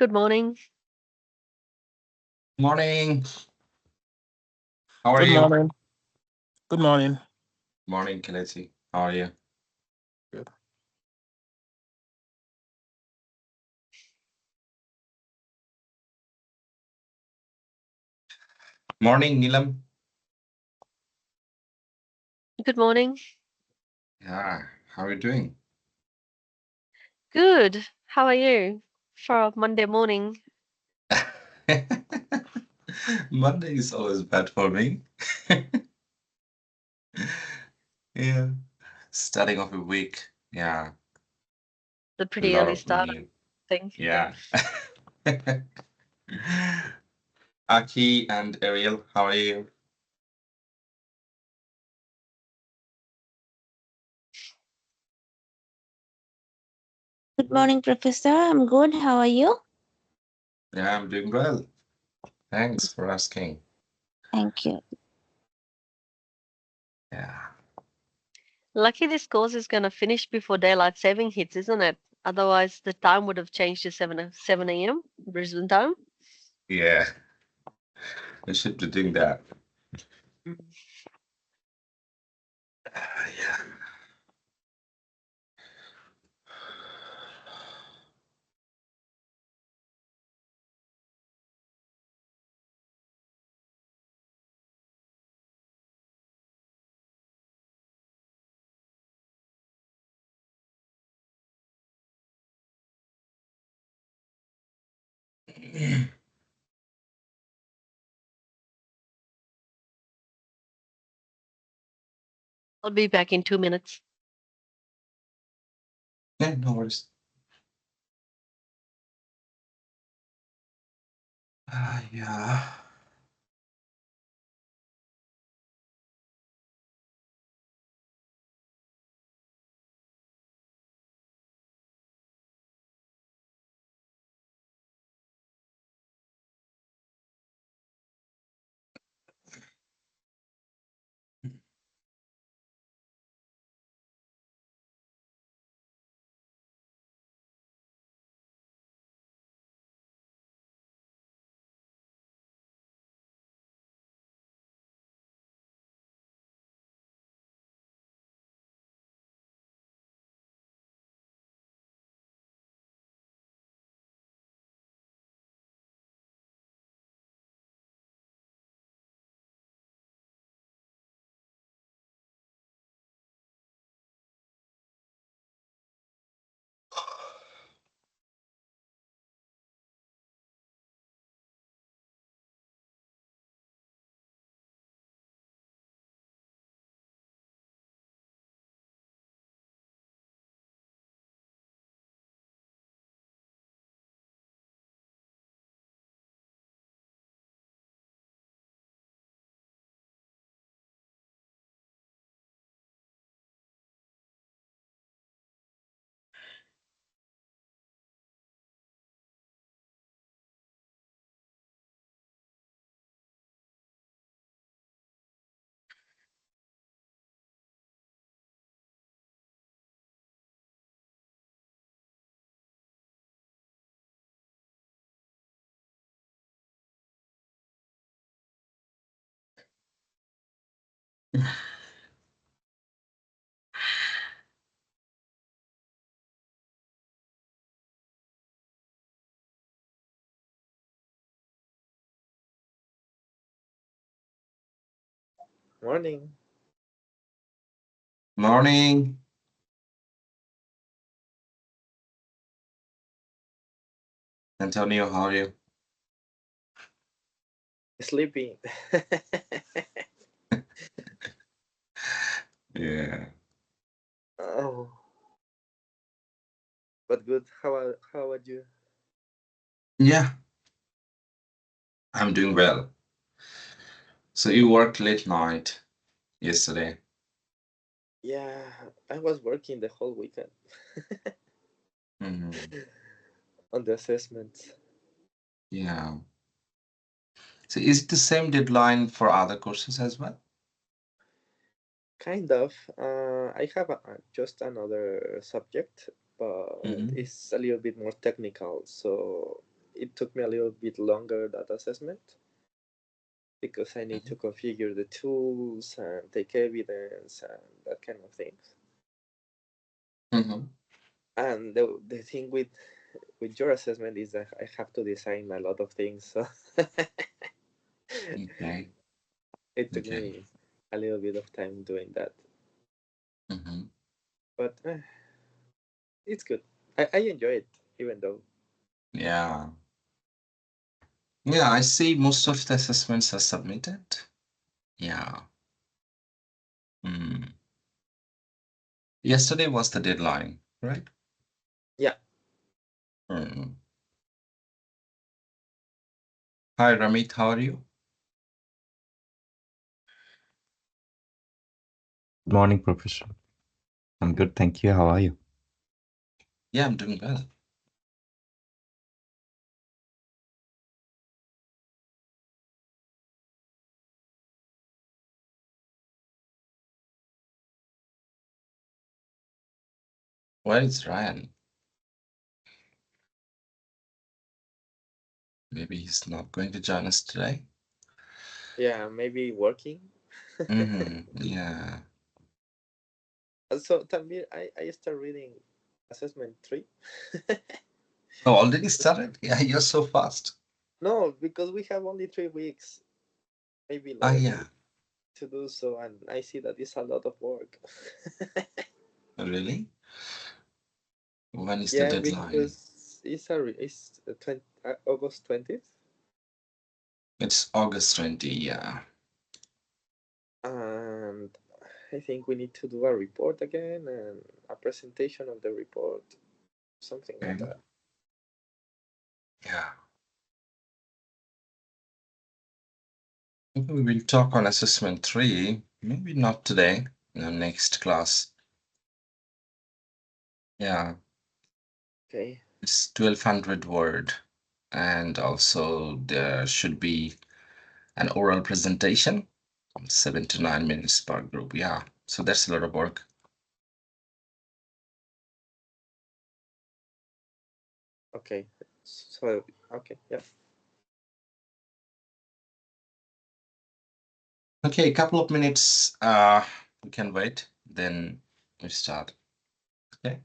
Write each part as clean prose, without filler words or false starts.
Good morning. Morning. How are Good you? morning. Good morning. Morning, Kelechi. How are you? Good. Morning, Nilam. Good morning. Yeah, how are you doing? Good. How are you for a Monday morning? Monday is always bad for me. Yeah, starting off a week. Yeah, The a pretty lot early of start, new. I think. Yeah. Yeah. Aki and Ariel, how are you? Good morning, Professor. I'm good. How are you? Yeah, I'm doing well. Thanks for asking. Thank you. Yeah. Lucky this course is going to finish before daylight saving hits, isn't it? Otherwise, the time would have changed to 7 a.m. Brisbane time. Yeah, we should be doing that. Mm. Yeah. I'll be back in 2 minutes. Yeah, no worries. Yeah. Morning. Morning. Antonio, how are you? Sleeping. Yeah. Oh, but good. How are you? Yeah, I'm doing well. So you worked late night yesterday. Yeah, I was working the whole weekend Hmm. on the assessments. Yeah. So is it the same deadline for other courses as well? Kind of. I have just another subject, but Hmm. it's a little bit more technical. So it took me a little bit longer, that assessment, because I need to configure the tools and take evidence and that kind of things. Mhm. And the thing with your assessment is that I have to design a lot of things, so Okay. it took Okay. me a little bit of time doing that. Mhm. But it's good. I enjoy it, even though. Yeah. Yeah, I see most of the assessments are submitted. Yeah. Mm. Yesterday was the deadline, right? Yeah. Mm. Hi, Ramit, how are you? Good morning, Professor. I'm good, thank you. How are you? Yeah, I'm doing well. Where is Ryan? Maybe he's not going to join us today. Yeah, maybe working. Yeah. So Tanvir, I start reading assessment 3. Oh, already started? Yeah, you're so fast. No, because we have only 3 weeks, maybe Ah, less, yeah. to do so, and I see that it's a lot of work. Really? When is the Yeah, deadline? because it's August 20th, It's August 20, yeah. and I think we need to do a report again and a presentation of the report, something like Okay. that. Yeah. Maybe we will talk on assessment 3. Maybe not today, in the next class. Yeah, Okay. it's 1200 word. And also there should be an oral presentation, 7 to 9 minutes per group. Yeah, so that's a lot of work. Okay. So okay, yeah. Okay, a couple of minutes. We can wait, then we start. Okay.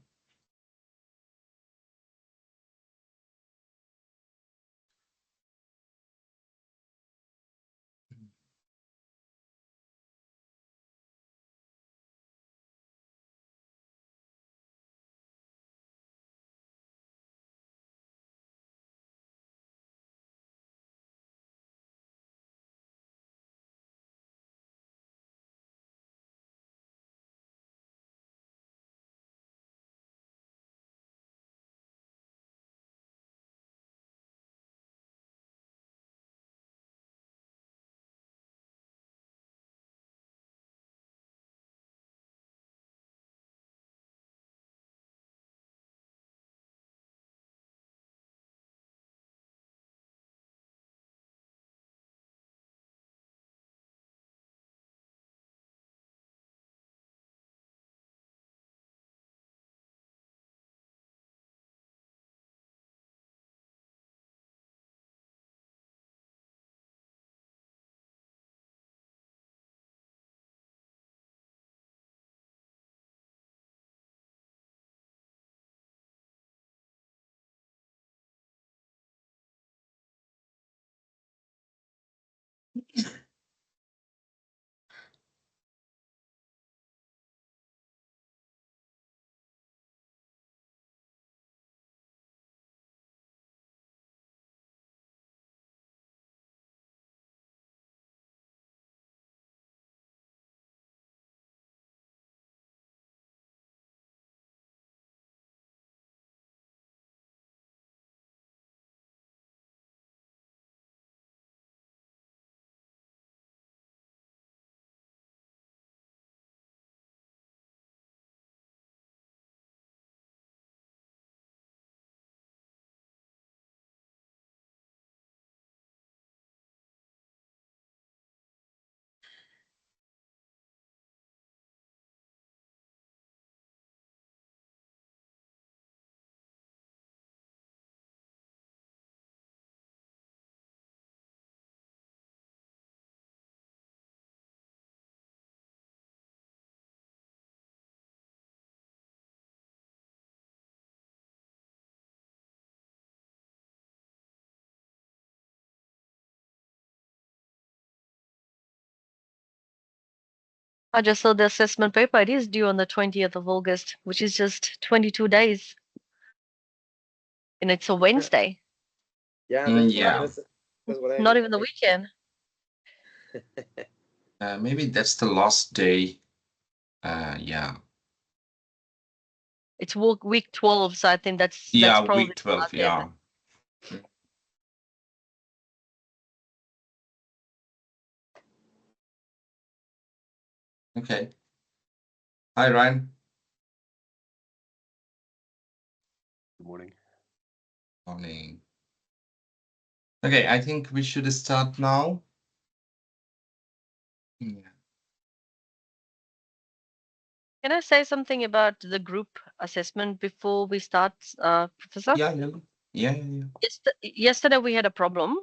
I just saw the assessment paper. It is due on the 20th of August, which is just 22 days. And it's a Wednesday, Yeah, Yeah. that's what I not even the I- weekend. Maybe that's the last day. Yeah. It's week 12, so I think that's Yeah, probably week 12. the last day. Yeah. Okay. Hi, Ryan. Good morning. Morning. Okay, I think we should start now. Yeah. Can I say something about the group assessment before we start, Professor? Yeah. Yeah. Yesterday we had a problem.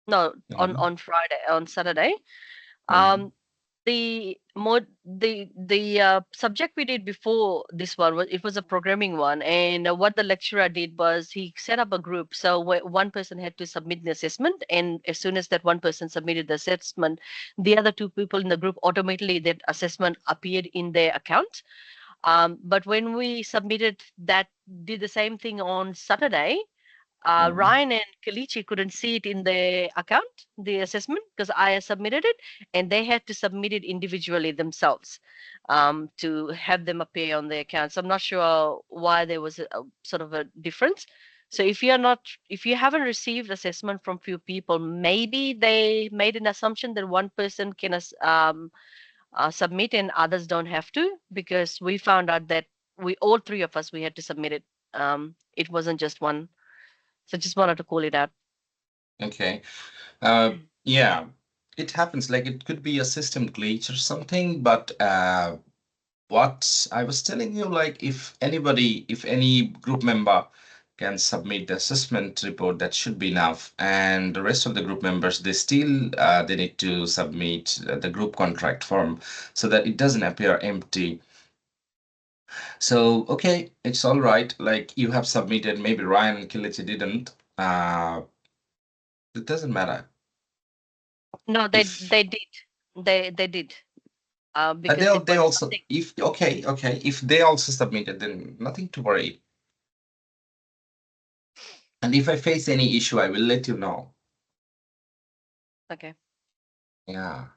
No, Yeah. on Saturday. Mhm. The subject we did before this one was a programming one, and what the lecturer did was he set up a group. So one person had to submit the assessment, and as soon as that one person submitted the assessment, the other two people in the group automatically that assessment appeared in their account. But when we did the same thing on Saturday, Mhm. Ryan and Kalichi couldn't see it in the account, the assessment, because I submitted it, and they had to submit it individually themselves to have them appear on the account. So I'm not sure why there was a sort of a difference. So if you haven't received assessment from few people, maybe they made an assumption that one person can submit and others don't have to, because we found out that all three of us, we had to submit it. It wasn't just one. So just wanted to call it out. Okay. Yeah, it happens. Like it could be a system glitch or something, but what I was telling you, like if any group member can submit the assessment report, that should be enough. And the rest of the group members, they need to submit the group contract form so that it doesn't appear empty. So, okay, it's all right. Like you have submitted, maybe Ryan and Kilichi didn't. It doesn't matter. No, they If did. They did. Because they it was also, something. if okay, if they also submitted, then nothing to worry. And if I face any issue, I will let you know. Okay. Yeah.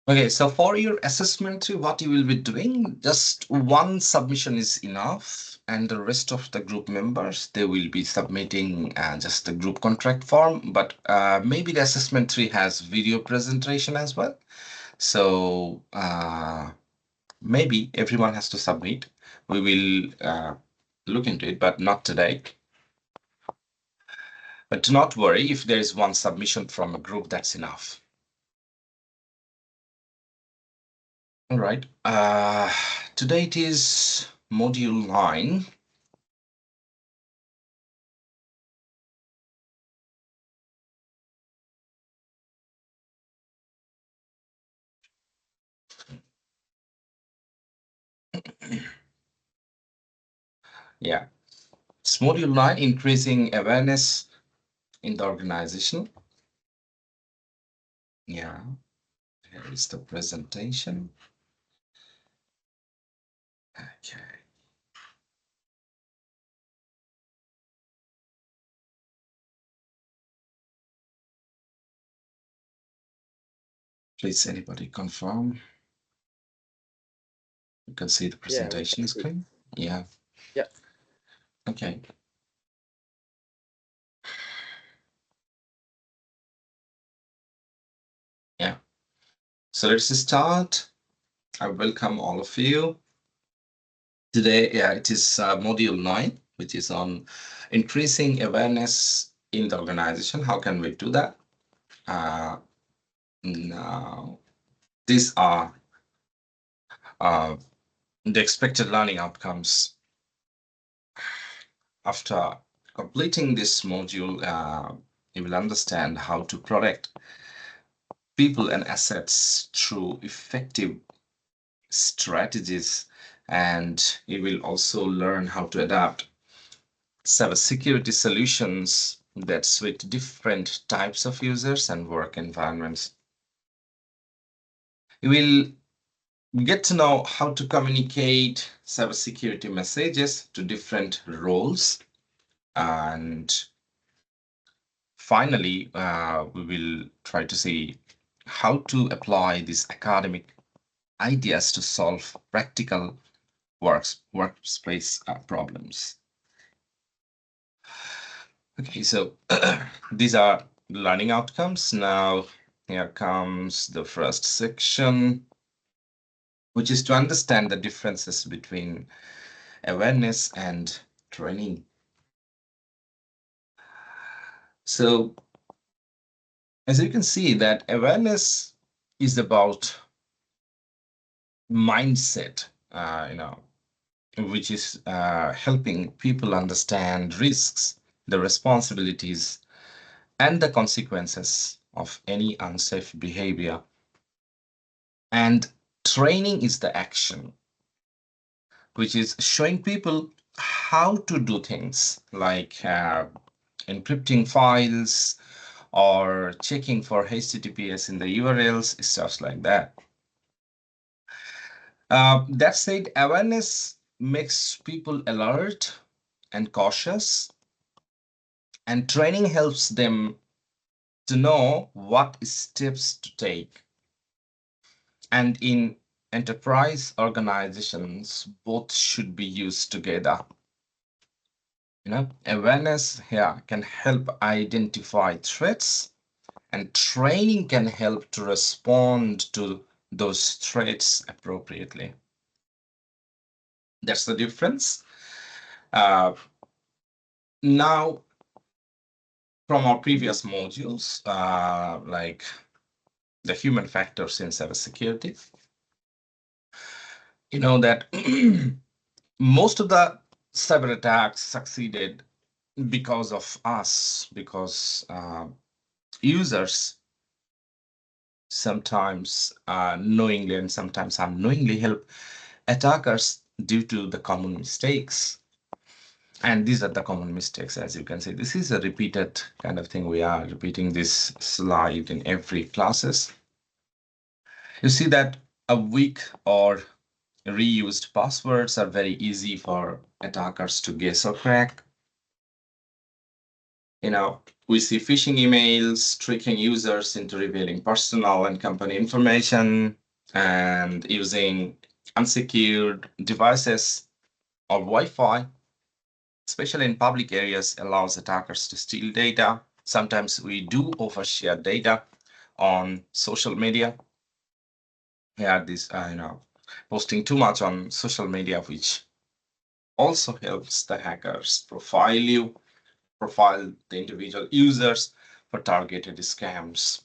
Okay, so for your assessment, what you will be doing, just one submission is enough, and the rest of the group members, they will be submitting just the group contract form. But maybe the assessment 3 has video presentation as well. So maybe everyone has to submit. We will look into it, but not today. But do not worry, if there is one submission from a group, that's enough. All right. Today it is module 9. Yeah. It's module 9, increasing awareness in the organization. Yeah. Here is the presentation. Okay. Please, anybody confirm? You can see the presentation screen. Yeah. Yeah. Okay. Yeah. So let's start. I welcome all of you. Today, yeah, it is module 9, which is on increasing awareness in the organization. How can we do that? Now, these are the expected learning outcomes. After completing this module, you will understand how to protect people and assets through effective strategies, and you will also learn how to adapt cybersecurity solutions that suit different types of users and work environments. We will get to know how to communicate cybersecurity messages to different roles. And finally, we will try to see how to apply these academic ideas to solve practical workspace problems. Okay, so these are learning outcomes. Now, here comes the first section, which is to understand the differences between awareness and training. So, as you can see, that awareness is about mindset, which is helping people understand risks, the responsibilities, and the consequences of any unsafe behavior. And training is the action, which is showing people how to do things like encrypting files or checking for HTTPS in the URLs, stuff like that. That said, awareness makes people alert and cautious, and training helps them to know what steps to take. And in enterprise organizations, both should be used together. Awareness here can help identify threats, and training can help to respond to those threats appropriately. That's the difference. Now, from our previous modules, like the human factors in cybersecurity, you know that most of the cyber attacks succeeded because of us, because users sometimes knowingly and sometimes unknowingly help attackers due to the common mistakes. And these are the common mistakes, as you can see. This is a repeated kind of thing. We are repeating this slide in every classes. You see that a weak or reused passwords are very easy for attackers to guess or crack. We see phishing emails tricking users into revealing personal and company information, and using unsecured devices or Wi-Fi, especially in public areas, allows attackers to steal data. Sometimes we do overshare data on social media. This, posting too much on social media, which also helps the hackers profile the individual users for targeted scams.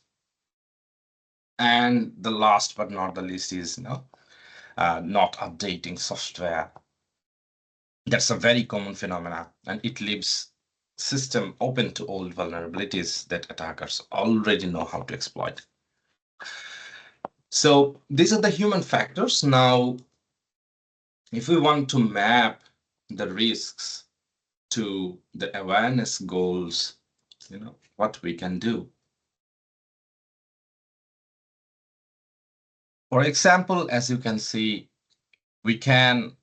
And the last but not the least is not updating software. That's a very common phenomenon, and it leaves system open to old vulnerabilities that attackers already know how to exploit. So these are the human factors. Now, if we want to map the risks to the awareness goals, what we can do. For example, as you can see, we can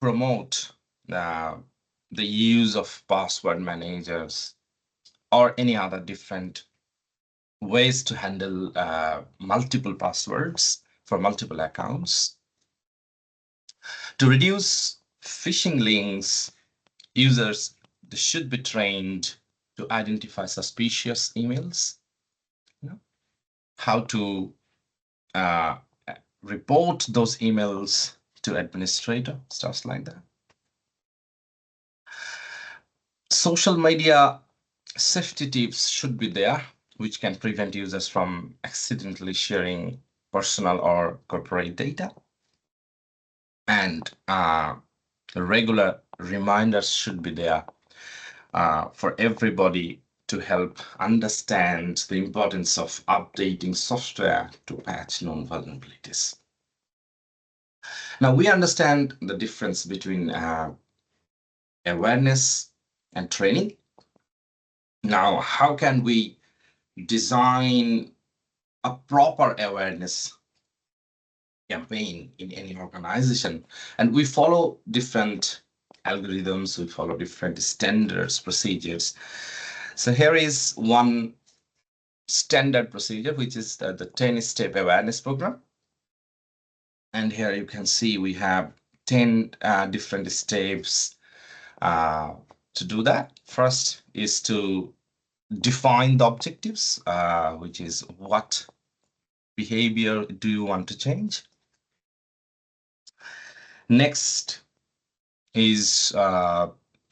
promote the use of password managers or any other different ways to handle multiple passwords for multiple accounts. To reduce phishing links, users should be trained to identify suspicious emails, how to report those emails to administrator, stuff like that. Social media safety tips should be there, which can prevent users from accidentally sharing personal or corporate data. And regular reminders should be there for everybody to help understand the importance of updating software to patch known vulnerabilities. Now we understand the difference between awareness and training. Now, how can we design a proper awareness campaign in any organization, and we follow different algorithms, we follow different standards, procedures. So here is one standard procedure, which is the 10-step awareness program. And here you can see we have 10 different steps to do that. First is to define the objectives, which is what behavior do you want to change. Next is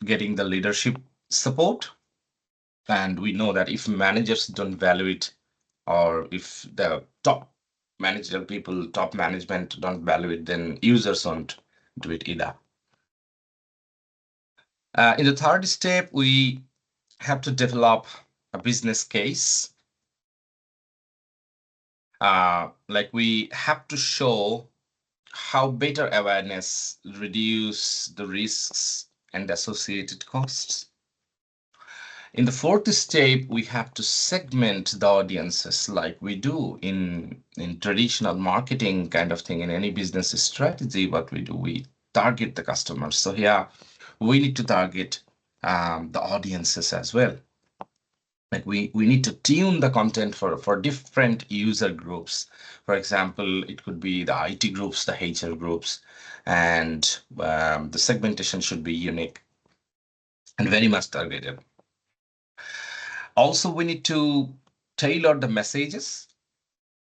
getting the leadership support. And we know that if managers don't value it, or if the top managerial people, top management don't value it, then users won't do it either. In the third step, we have to develop a business case. Like we have to show how better awareness reduce the risks and associated costs. In the fourth step, we have to segment the audiences like we do in traditional marketing kind of thing. In any business strategy, what we do, we target the customers. So here we need to target the audiences as well. Like we need to tune the content for different user groups. For example, it could be the IT groups, the HR groups, and the segmentation should be unique and very much targeted. Also, we need to tailor the messages,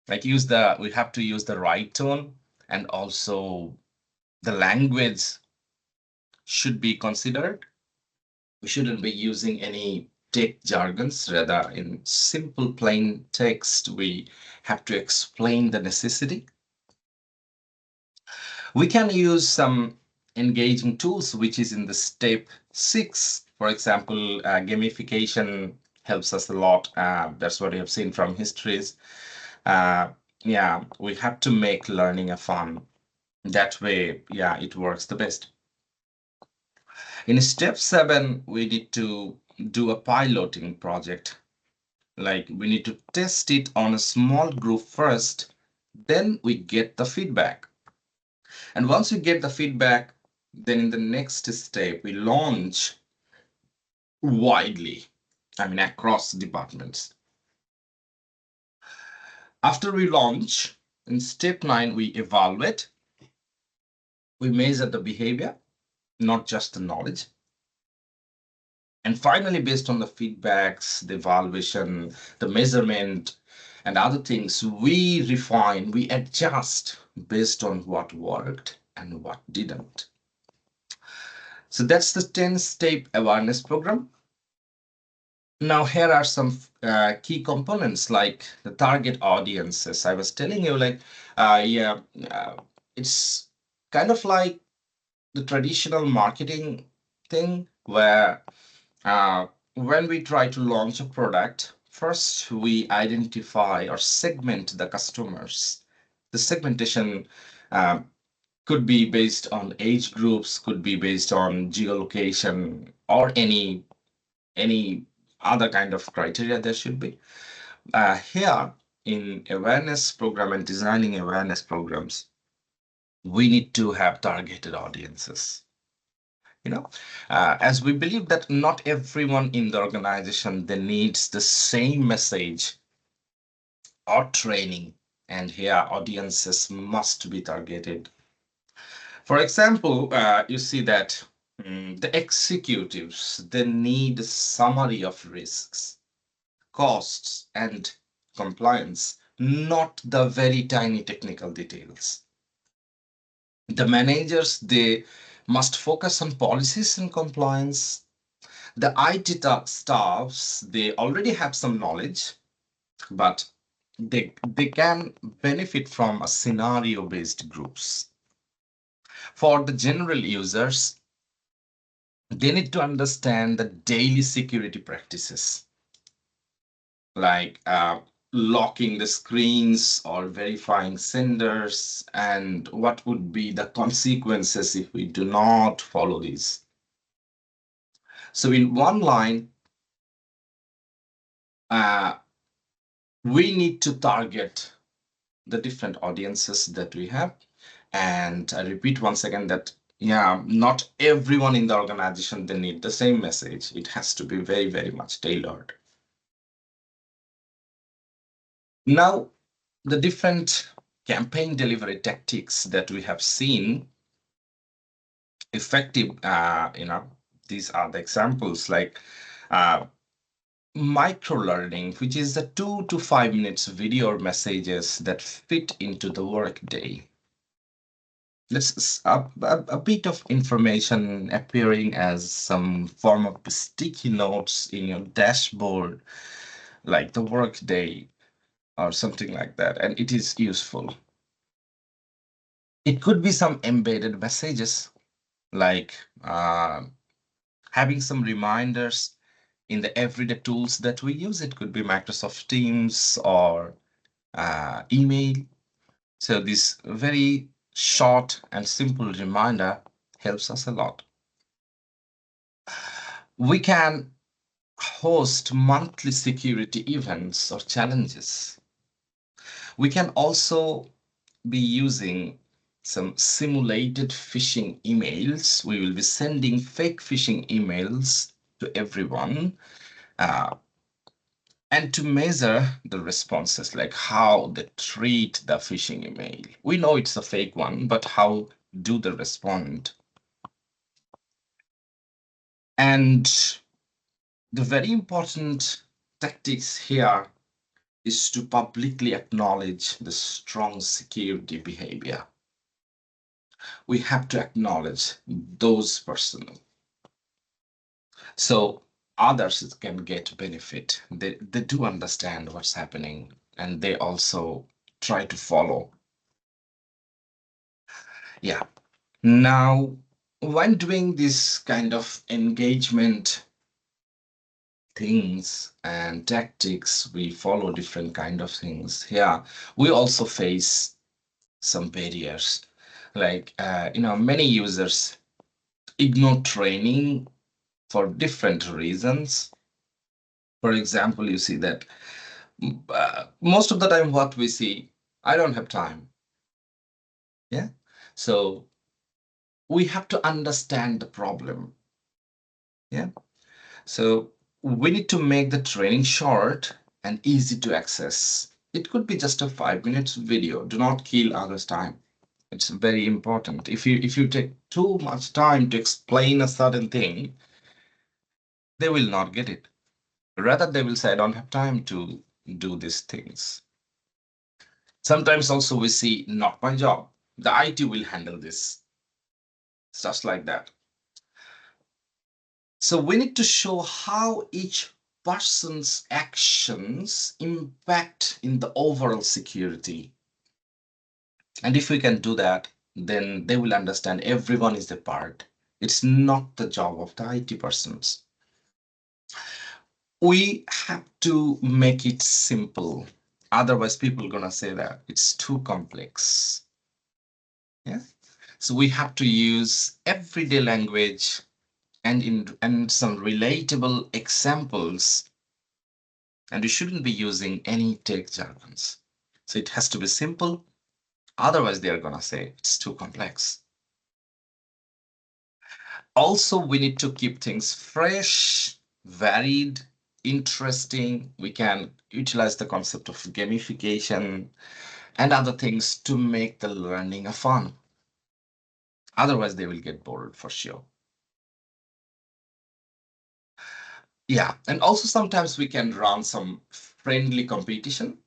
like we have to use the right tone, and also the language should be considered. We shouldn't be using any tech jargons. Rather, in simple plain text, we have to explain the necessity. We can use some engaging tools, which is in the step 6. For example, gamification helps us a lot. That's what we have seen from histories. Yeah, we have to make learning a fun. That way, yeah, it works the best. In step 7, we need to do a piloting project. Like we need to test it on a small group first, then we get the feedback. And once we get the feedback, then in the next step, we launch widely, across departments. After we launch, in step 9, we evaluate. We measure the behavior, not just the knowledge. And finally, based on the feedbacks, the evaluation, the measurement, and other things, we refine, we adjust based on what worked and what didn't. So that's the 10-step awareness program. Now, here are some key components like the target audiences. I was telling you, like, it's kind of like the traditional marketing thing where when we try to launch a product, first we identify or segment the customers. The segmentation could be based on age groups, could be based on geolocation, or any other kind of criteria there should be. Here in awareness program and designing awareness programs, we need to have targeted audiences. As we believe that not everyone in the organization then needs the same message or training, and here audiences must be targeted. For example, you see that the executives, they need a summary of risks, costs, and compliance, not the very tiny technical details. The managers, they must focus on policies and compliance. The IT staffs, they already have some knowledge, but they can benefit from a scenario-based groups. For the general users, they need to understand the daily security practices, like locking the screens or verifying senders, and what would be the consequences if we do not follow these. So in one line, we need to target the different audiences that we have. And I repeat once again that, yeah, not everyone in the organization, they need the same message. It has to be very, very much tailored. Now, the different campaign delivery tactics that we have seen effective, these are the examples like micro learning, which is the 2 to 5 minutes video or messages that fit into the workday. This is a bit of information appearing as some form of sticky notes in your dashboard, like the workday or something like that, and it is useful. It could be some embedded messages, like having some reminders in the everyday tools that we use. It could be Microsoft Teams or email. So this very short and simple reminder helps us a lot. We can host monthly security events or challenges. We can also be using some simulated phishing emails. We will be sending fake phishing emails to everyone, and to measure the responses, like how they treat the phishing email. We know it's a fake one, but how do they respond? And the very important tactics here is to publicly acknowledge the strong security behavior. We have to acknowledge those persons, so others can get benefit. They do understand what's happening, and they also try to follow. Yeah. Now, when doing this kind of engagement things and tactics, we follow different kind of things. Yeah, we also face some barriers, like many users ignore training for different reasons. For example, you see that most of the time what we see, I don't have time. Yeah, so we have to understand the problem. Yeah, so we need to make the training short and easy to access. It could be just a 5 minutes video. Do not kill others' time. It's very important. If you take too much time to explain a certain thing, they will not get it. Rather, they will say, I don't have time to do these things. Sometimes also we see, not my job. The IT will handle this. It's just like that. So we need to show how each person's actions impact in the overall security. And if we can do that, then they will understand everyone is a part. It's not the job of the IT persons. We have to make it simple. Otherwise, people are gonna say that it's too complex. Yeah. So we have to use everyday language and some relatable examples. And we shouldn't be using any tech jargons. So it has to be simple. Otherwise, they are gonna say it's too complex. Also, we need to keep things fresh, varied, interesting. We can utilize the concept of gamification and other things to make the learning a fun. Otherwise, they will get bored for sure. Yeah, and also sometimes we can run some friendly competition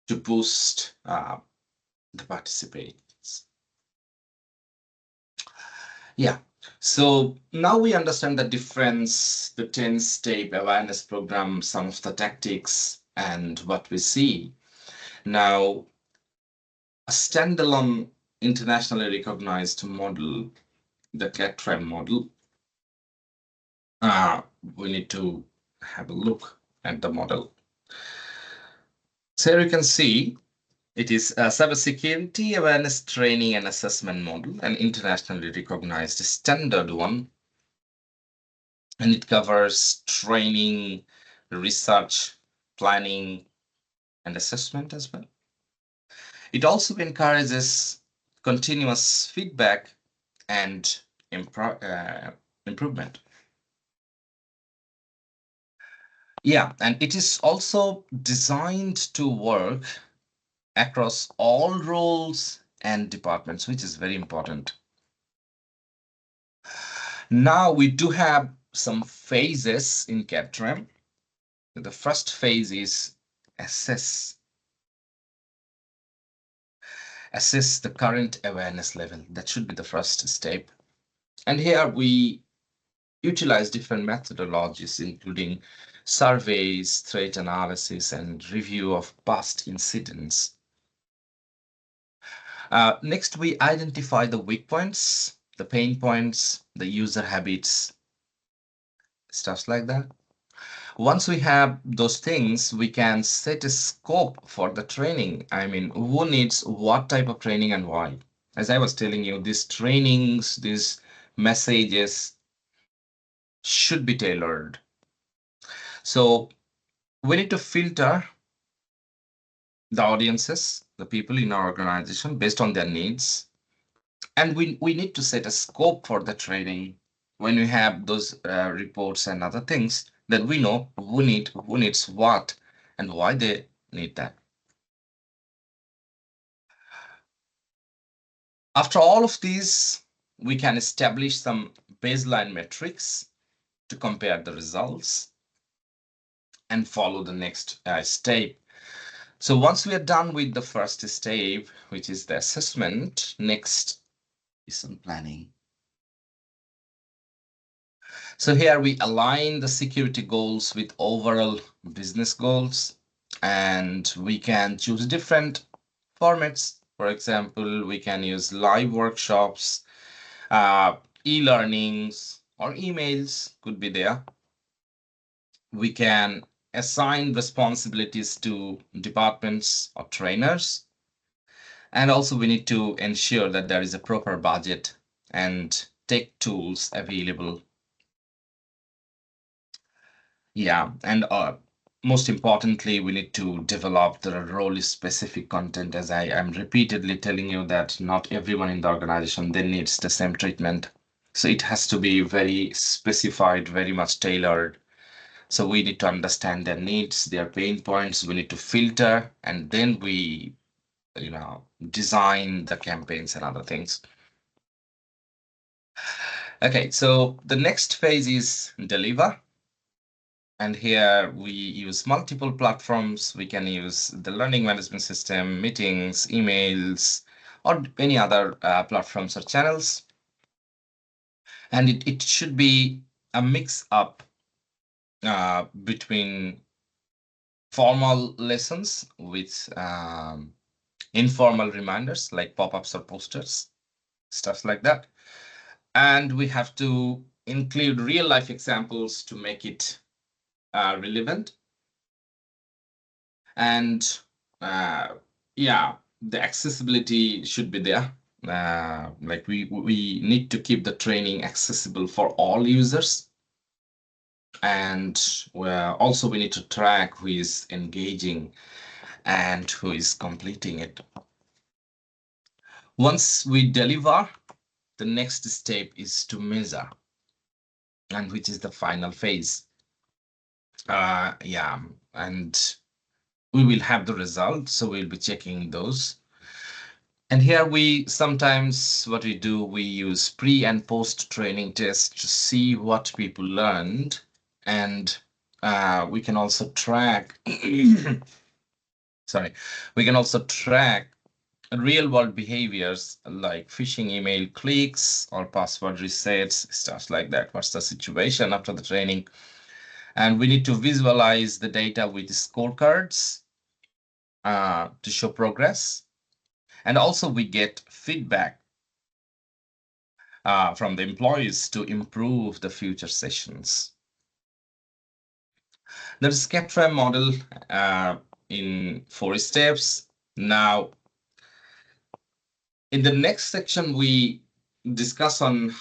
to boost the participants. Yeah, so now we understand the difference, the 10-step awareness program, some of the tactics, and what we see. Now, a standalone internationally recognized model, the CATRAN model, we need to have a look at the model. So here you can see it is a cybersecurity awareness training and assessment model, an internationally recognized standard one. And it covers training, research, planning, and assessment as well. It also encourages continuous feedback and improvement. Yeah, and it is also designed to work across all roles and departments, which is very important. Now we do have some phases in CAD-CAM. The first phase is assess the current awareness level. That should be the first step. And here we utilize different methodologies, including surveys, threat analysis, and review of past incidents. Next, we identify the weak points, the pain points, the user habits, stuff like that. Once we have those things, we can set a scope for the training. I mean, who needs what type of training and why? As I was telling you, these trainings, these messages should be tailored. So we need to filter the audiences, the people in our organization based on their needs. And we need to set a scope for the training. When we have those reports and other things, then we know who needs what and why they need that. After all of these, we can establish some baseline metrics to compare the results and follow the next step. So once we are done with the first step, which is the assessment, next is some planning. So here we align the security goals with overall business goals, and we can choose different formats. For example, we can use live workshops, e-learnings, or emails could be there. We can assign responsibilities to departments or trainers. And also we need to ensure that there is a proper budget and tech tools available. Yeah, and most importantly, we need to develop the role-specific content. As I am repeatedly telling you that not everyone in the organization then needs the same treatment. So it has to be very specified, very much tailored. So we need to understand their needs, their pain points. We need to filter, and then we, design the campaigns and other things. Okay, so the next phase is deliver. And here we use multiple platforms. We can use the learning management system, meetings, emails, or any other platforms or channels. And it should be a mix up between formal lessons with informal reminders like pop-ups or posters, stuff like that. And we have to include real life examples to make it relevant. And yeah, the accessibility should be there. Like we need to keep the training accessible for all users. And also we need to track who is engaging and who is completing it. Once we deliver, the next step is to measure, and which is the final phase. Yeah, and we will have the results, so we'll be checking those. And here we sometimes, what we do, we use pre and post training tests to see what people learned. And we can also track, sorry, we can also track real world behaviors like phishing email clicks or password resets, stuff like that. What's the situation after the training? And we need to visualize the data with scorecards to show progress. And also we get feedback from the employees to improve the future sessions. There's a CAD-CAM model in 4 steps. Now, in the next section, we discuss on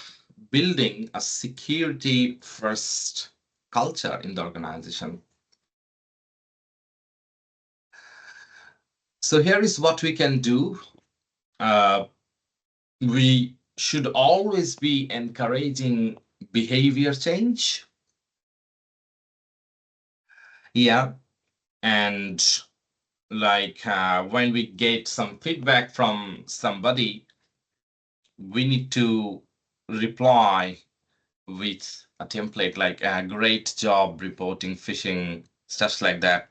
building a security first culture in the organization. So here is what we can do. we should always be encouraging behavior change. Yeah, and like when we get some feedback from somebody, we need to reply with a template like a great job reporting phishing, stuff like that.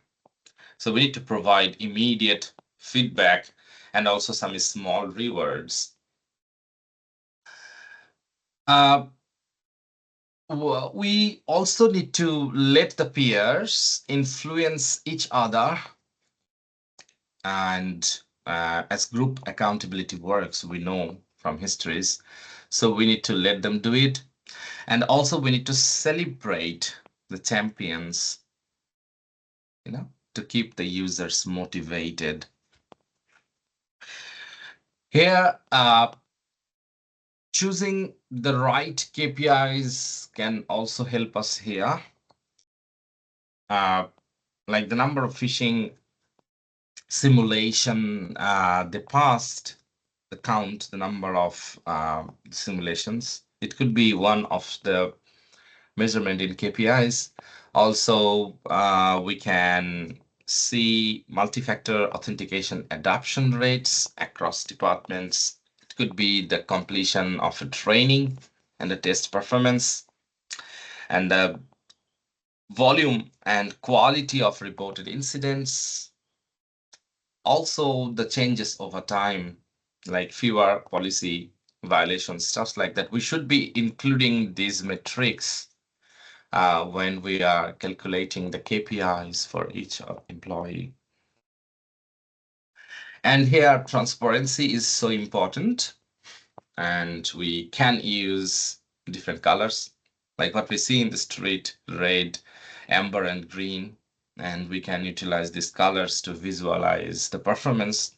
So we need to provide immediate feedback and also some small rewards. We also need to let the peers influence each other. And as group accountability works, we know from histories. So we need to let them do it. And also we need to celebrate the champions, to keep the users motivated. Here, choosing the right KPIs can also help us here. Like the number of phishing simulation, the past, the count, the number of simulations. It could be one of the measurement in KPIs. Also, we can see multi-factor authentication adoption rates across departments. It could be the completion of a training and the test performance, and the volume and quality of reported incidents. Also, the changes over time, like fewer policy violations, stuff like that. We should be including these metrics when we are calculating the KPIs for each employee. And here, transparency is so important. And we can use different colors, like what we see in the street, red, amber, and green. And we can utilize these colors to visualize the performance.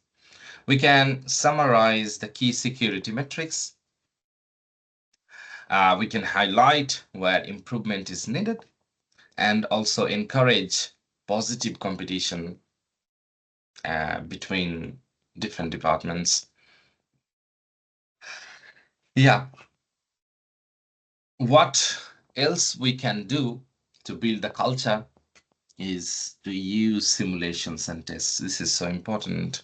We can summarize the key security metrics. We can highlight where improvement is needed, and also encourage positive competition between different departments. Yeah. What else we can do to build the culture is to use simulations and tests. This is so important.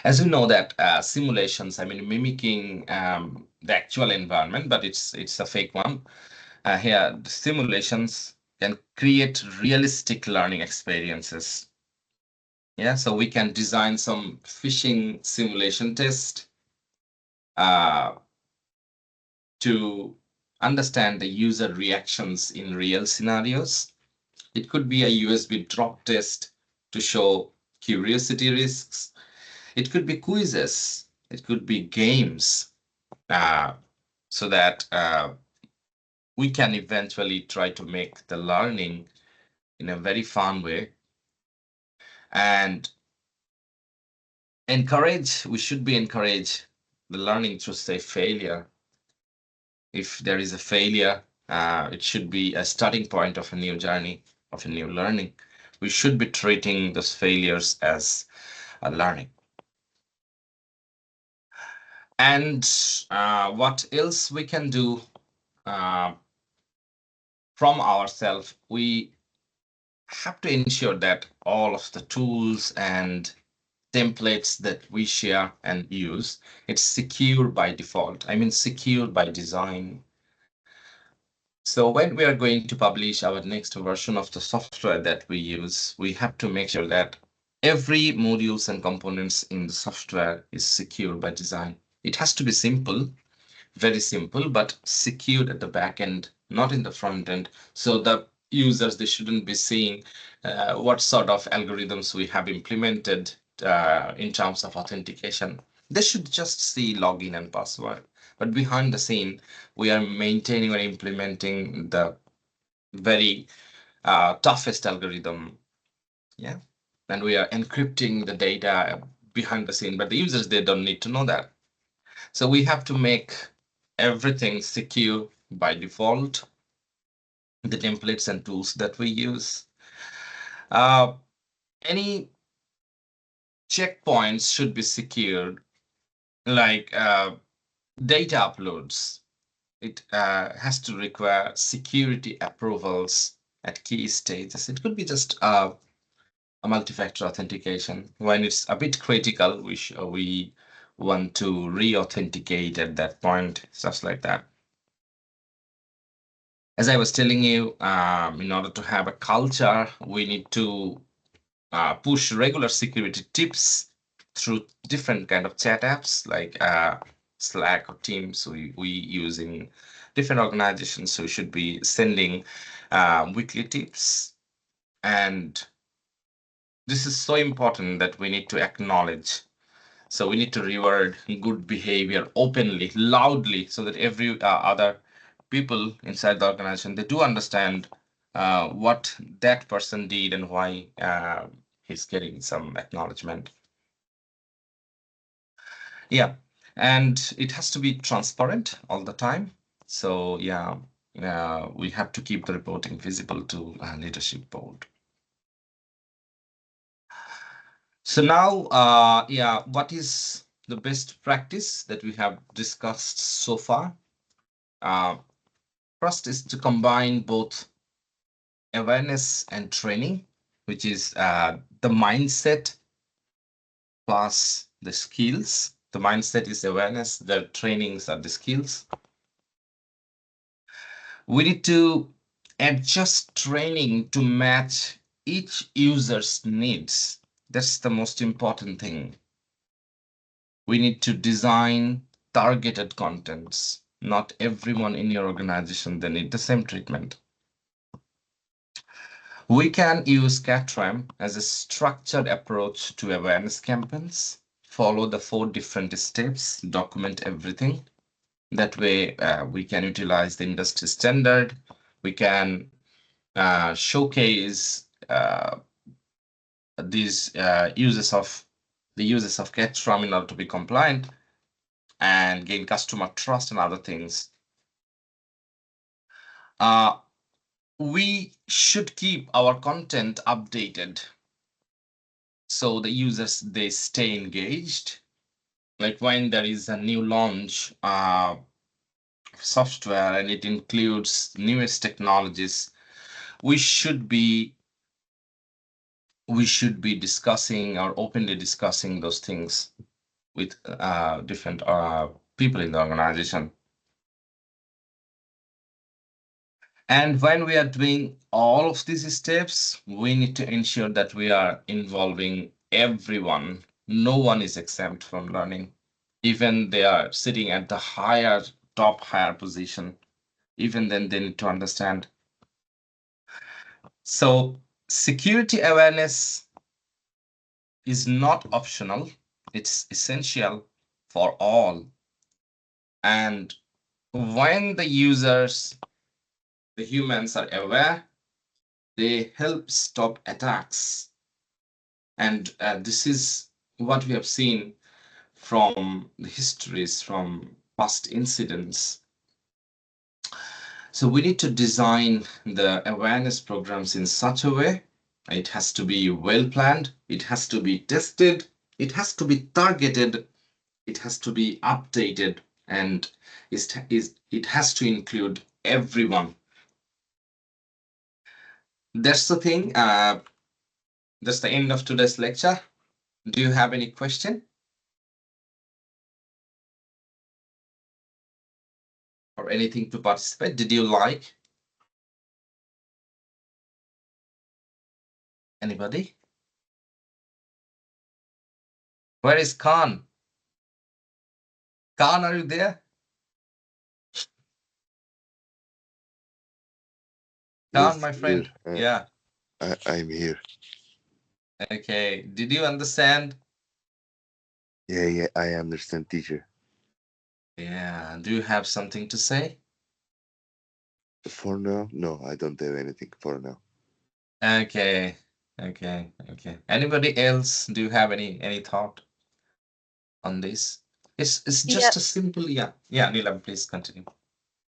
As we know that simulations, I mean, mimicking the actual environment, but it's a fake one. Here, the simulations can create realistic learning experiences. Yeah, so we can design some phishing simulation test to understand the user reactions in real scenarios. It could be a USB drop test to show curiosity risks. It could be quizzes. It could be games, so that we can eventually try to make the learning in a very fun way. And we should be encourage the learning through, say, failure. If there is a failure, it should be a starting point of a new journey, of a new learning. We should be treating those failures as a learning. And what else we can do from ourselves? We have to ensure that all of the tools and templates that we share and use, it's secure by default. I mean, secure by design. So when we are going to publish our next version of the software that we use, we have to make sure that every modules and components in the software is secure by design. It has to be simple, very simple, but secured at the back end, not in the front end. So the users, they shouldn't be seeing what sort of algorithms we have implemented in terms of authentication. They should just see login and password. But behind the scene, we are maintaining or implementing the very toughest algorithm. Yeah. And we are encrypting the data behind the scene, but the users, they don't need to know that. So we have to make everything secure by default, the templates and tools that we use. Any checkpoints should be secured. like data uploads. It has to require security approvals at key stages. It could be just a multi-factor authentication. When it's a bit critical, we want to re-authenticate at that point, stuff like that. As I was telling you, in order to have a culture, we need to push regular security tips through different kind of chat apps like Slack or Teams we use in different organizations. So we should be sending weekly tips. And this is so important that we need to acknowledge. So we need to reward good behavior openly, loudly, so that every other people inside the organization, they do understand what that person did and why he's getting some acknowledgement. Yeah, and it has to be transparent all the time. So yeah, we have to keep the reporting visible to leadership board. So now, yeah, what is the best practice that we have discussed so far? First is to combine both awareness and training, which is the mindset plus the skills. The mindset is awareness, the trainings are the skills. We need to adjust training to match each user's needs. That's the most important thing. We need to design targeted contents. Not everyone in your organization, they need the same treatment. We can use CATRAM as a structured approach to awareness campaigns. Follow the 4 different steps, document everything. That way we can utilize the industry standard. We can showcase these uses of CATRAM in order to be compliant and gain customer trust and other things. We should keep our content updated so the users, they stay engaged. Like when there is a new launch software and it includes newest technologies, we should be discussing or openly discussing those things with different people in the organization. And when we are doing all of these steps, we need to ensure that we are involving everyone. No one is exempt from learning. Even they are sitting at the top higher position, even then they need to understand. So security awareness is not optional. It's essential for all. And when the users, the humans are aware, they help stop attacks. And this is what we have seen from the histories, from past incidents. So we need to design the awareness programs in such a way. It has to be well planned. It has to be tested. It has to be targeted. It has to be updated, and it has to include everyone. That's the thing. That's the end of today's lecture. Do you have any question? Or anything to participate? Did you like? Anybody? Where is Khan? Khan, are you there? Khan, Yes, my friend. here. Yeah. I'm here. Okay. Did you understand? Yeah, I understand, teacher. Yeah. Do you have something to say? For now, no, I don't have anything for now. Okay. Anybody else? Do you have any thought on this? It's just a simple, yeah. Neelam, please continue.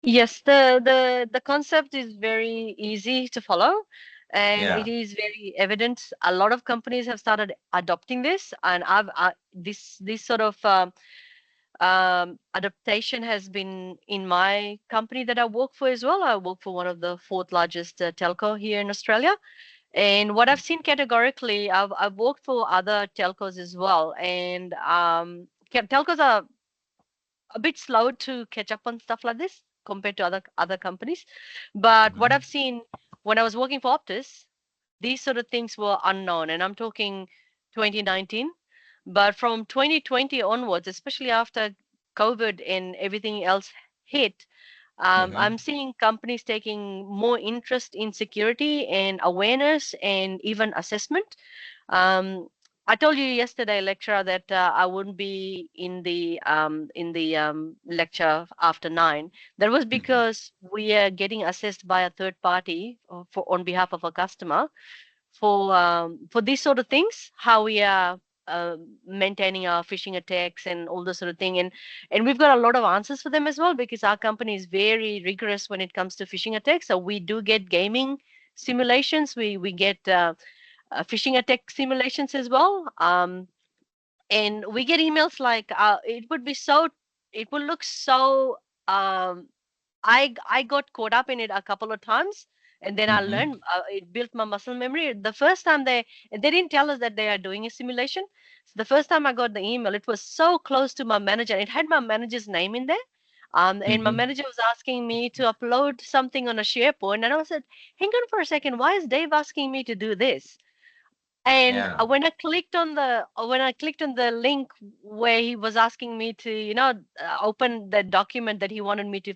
Yes, the concept is very easy to follow, and Yeah. it is very evident. A lot of companies have started adopting this, and this sort of adaptation has been in my company that I work for as well. I work for one of the fourth largest telco here in Australia. And what I've seen categorically, I've worked for other telcos as well. And telcos are a bit slow to catch up on stuff like this compared to other companies. But what Mhm. I've seen when I was working for Optus, these sort of things were unknown. And I'm talking 2019. But from 2020 onwards, especially after COVID and everything else hit, I'm seeing companies taking more interest in security and awareness and even assessment. Um, I told you yesterday, lecturer, that I wouldn't be in the lecture after 9. That was because we are getting assessed by a third party for on behalf of a customer for these sort of things, how we are maintaining our phishing attacks and all this sort of thing, and we've got a lot of answers for them as well because our company is very rigorous when it comes to phishing attacks. So we do get gaming simulations, we get phishing attack simulations as well, and we get emails like it would look so I got caught up in it a couple of times, and then I learned. It built my muscle memory. The first time they didn't tell us that they are doing a simulation. So the first time I got the email, it was so close to my manager. It had my manager's name in there. And my manager was asking me to upload something on a SharePoint, and I said, "Hang on for a second. Why is Dave asking me to do this?" And Yeah. when I clicked on the link where he was asking me to, open the document that he wanted me to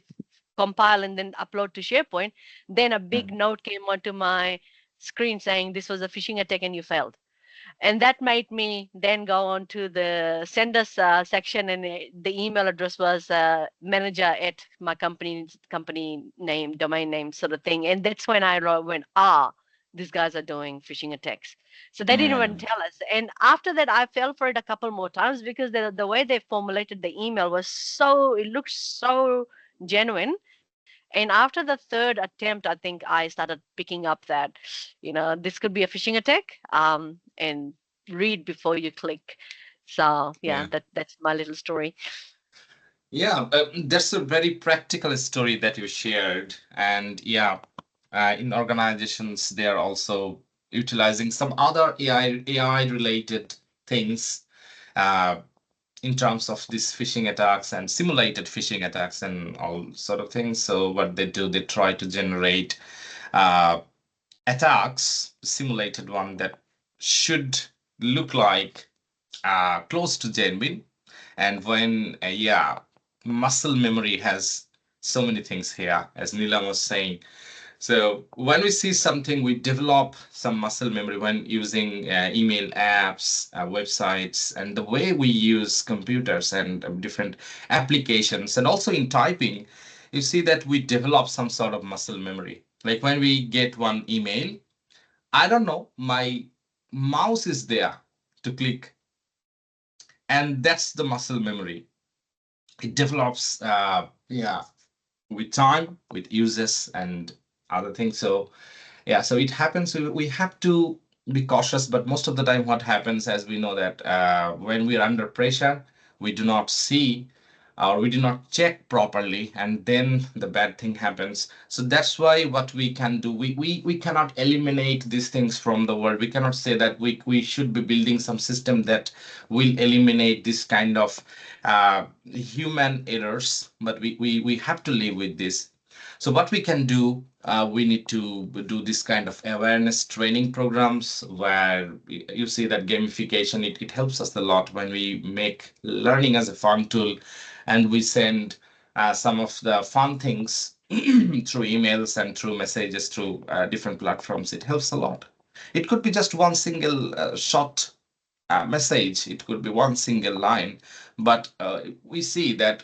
compile and then upload to SharePoint, then a big note came onto my screen saying this was a phishing attack and you failed. And that made me then go on to the send us section, and the email address was manager at my company name, domain name sort of thing. And that's when went, these guys are doing phishing attacks. So they didn't even tell us. And after that, I fell for it a couple more times because the way they formulated the email it looked so genuine. And after the third attempt, I think I started picking up that, this could be a phishing attack. And read before you click. So yeah, Yeah. that's my little story. Yeah, that's a very practical story that you shared. And yeah, in organizations, they are also utilizing some other AI related things in terms of these phishing attacks and simulated phishing attacks and all sort of things. So what they do, they try to generate attacks, simulated one that should look like close to genuine. And when, muscle memory has so many things here, as Neelam was saying. So when we see something, we develop some muscle memory when using email apps, websites, and the way we use computers and different applications, and also in typing, you see that we develop some sort of muscle memory. Like when we get one email, I don't know, my mouse is there to click, and that's the muscle memory. It develops, with time, with uses and other things. So yeah, so it happens. We have to be cautious, but most of the time, what happens, as we know that when we are under pressure, we do not see or we do not check properly, and then the bad thing happens. So that's why what we can do, we cannot eliminate these things from the world. We cannot say that we should be building some system that will eliminate this kind of human errors, but we have to live with this. So what we can do, we need to do this kind of awareness training programs where you see that gamification, it helps us a lot when we make learning as a fun tool, and we send some of the fun things through emails and through messages through different platforms. It helps a lot. It could be just one single short message. It could be one single line, but we see that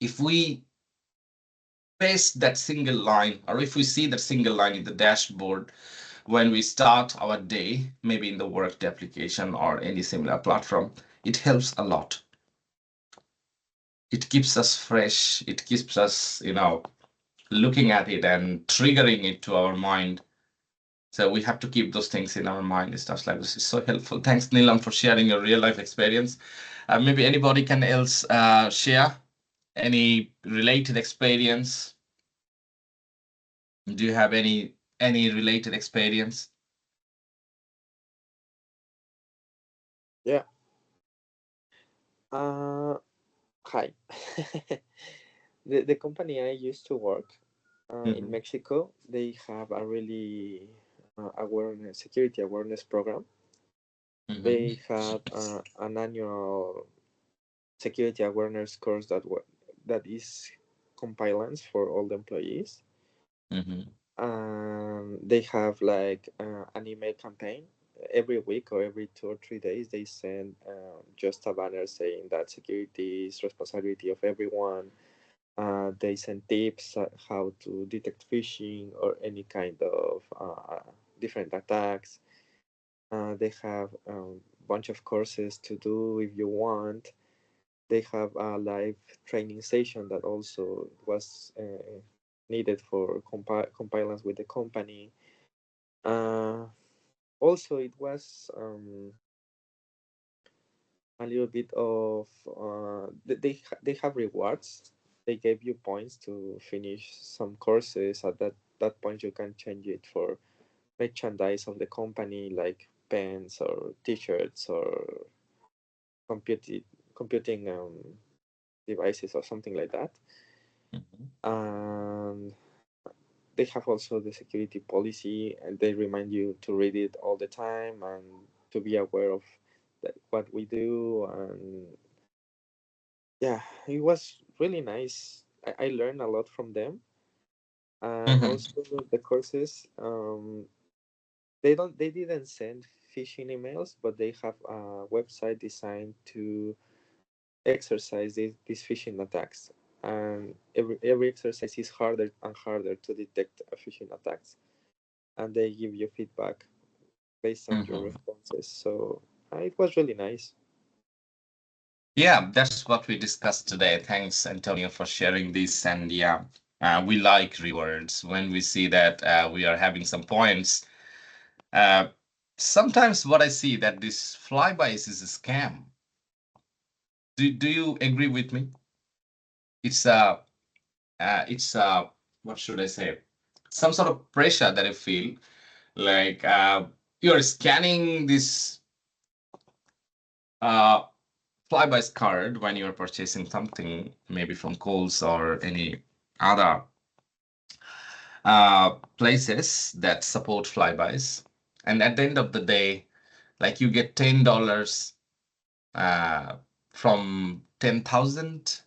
if we paste that single line, or if we see that single line in the dashboard when we start our day, maybe in the Workday application or any similar platform, it helps a lot. It keeps us fresh. It keeps us, looking at it and triggering it to our mind. So we have to keep those things in our mind. Stuff like this is so helpful. Thanks, Neelam, for sharing your real life experience. Maybe anybody can else share any related experience. Do you have any related experience? Yeah. Hi. The company I used to work in Mhm. Mexico, they have a really security awareness program. Mhm. They had an annual security awareness course that is compliance for all the employees. Mhm. They have like an email campaign every week or every 2 or 3 days. They send just a banner saying that security is responsibility of everyone. They send tips how to detect phishing or any kind of different attacks. They have a bunch of courses to do if you want. They have a live training session that also was needed for compliance with the company. Also, it was a little bit of they have rewards. They gave you points to finish some courses. At that point, you can change it for merchandise of the company, like pens or T-shirts or computing devices or something like that. Mhm. And they have also the security policy, and they remind you to read it all the time and to be aware of what we do. And yeah, it was really nice. I learned a lot from them. And Mhm. also the courses, they didn't send phishing emails, but they have a website designed to exercise these phishing attacks. And every exercise is harder and harder to detect phishing attacks, and they give you feedback based on your Mhm. responses. So it was really nice. Yeah, that's what we discussed today. Thanks, Antonio, for sharing this. And yeah, we like rewards when we see that we are having some points. Uh, Sometimes what I see that this flybys is a scam. Do you agree with me? It's what should I say? Some sort of pressure that I feel like you're scanning this uh, flybys card when you're purchasing something, maybe from Kohl's or any other places that support flybys. And at the end of the day, like you get $10 uh, from 10,000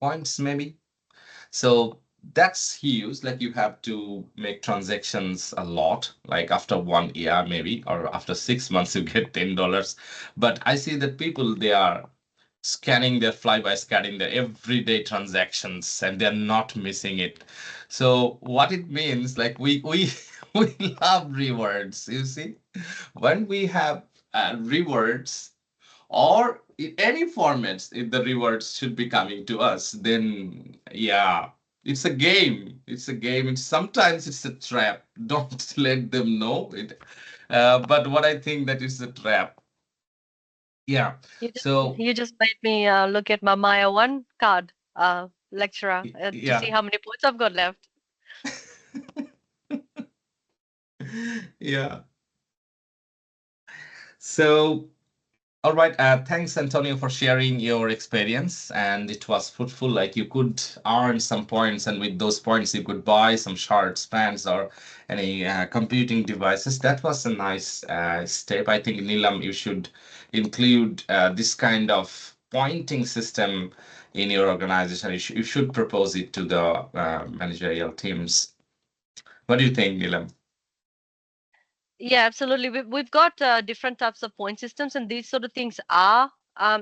points, maybe. So that's huge. Like you have to make transactions a lot, like after 1 year, maybe, or after 6 months, you get $10. But I see that people, they are scanning their flyby, scanning their everyday transactions, and they're not missing it. So what it means, like we we love rewards, you see. When we have rewards, or in any formats, if the rewards should be coming to us, then yeah, it's a game. It's a game. It's sometimes it's a trap. Don't let them know it. But what I think that is a trap. Yeah. So You just made me look at my Maya 1 card, lecturer, to see yeah. how many points I've got left. Yeah. So all right. Thanks, Antonio, for sharing your experience. And it was fruitful. Like you could earn some points, and with those points, you could buy some shirts, pants, or any computing devices. That was a nice step. I think, Nilam, you should include this kind of pointing system in your organization. You should propose it to the managerial teams. What do you think, Nilam? Yeah, absolutely. We've got different types of point systems, and these sort of things are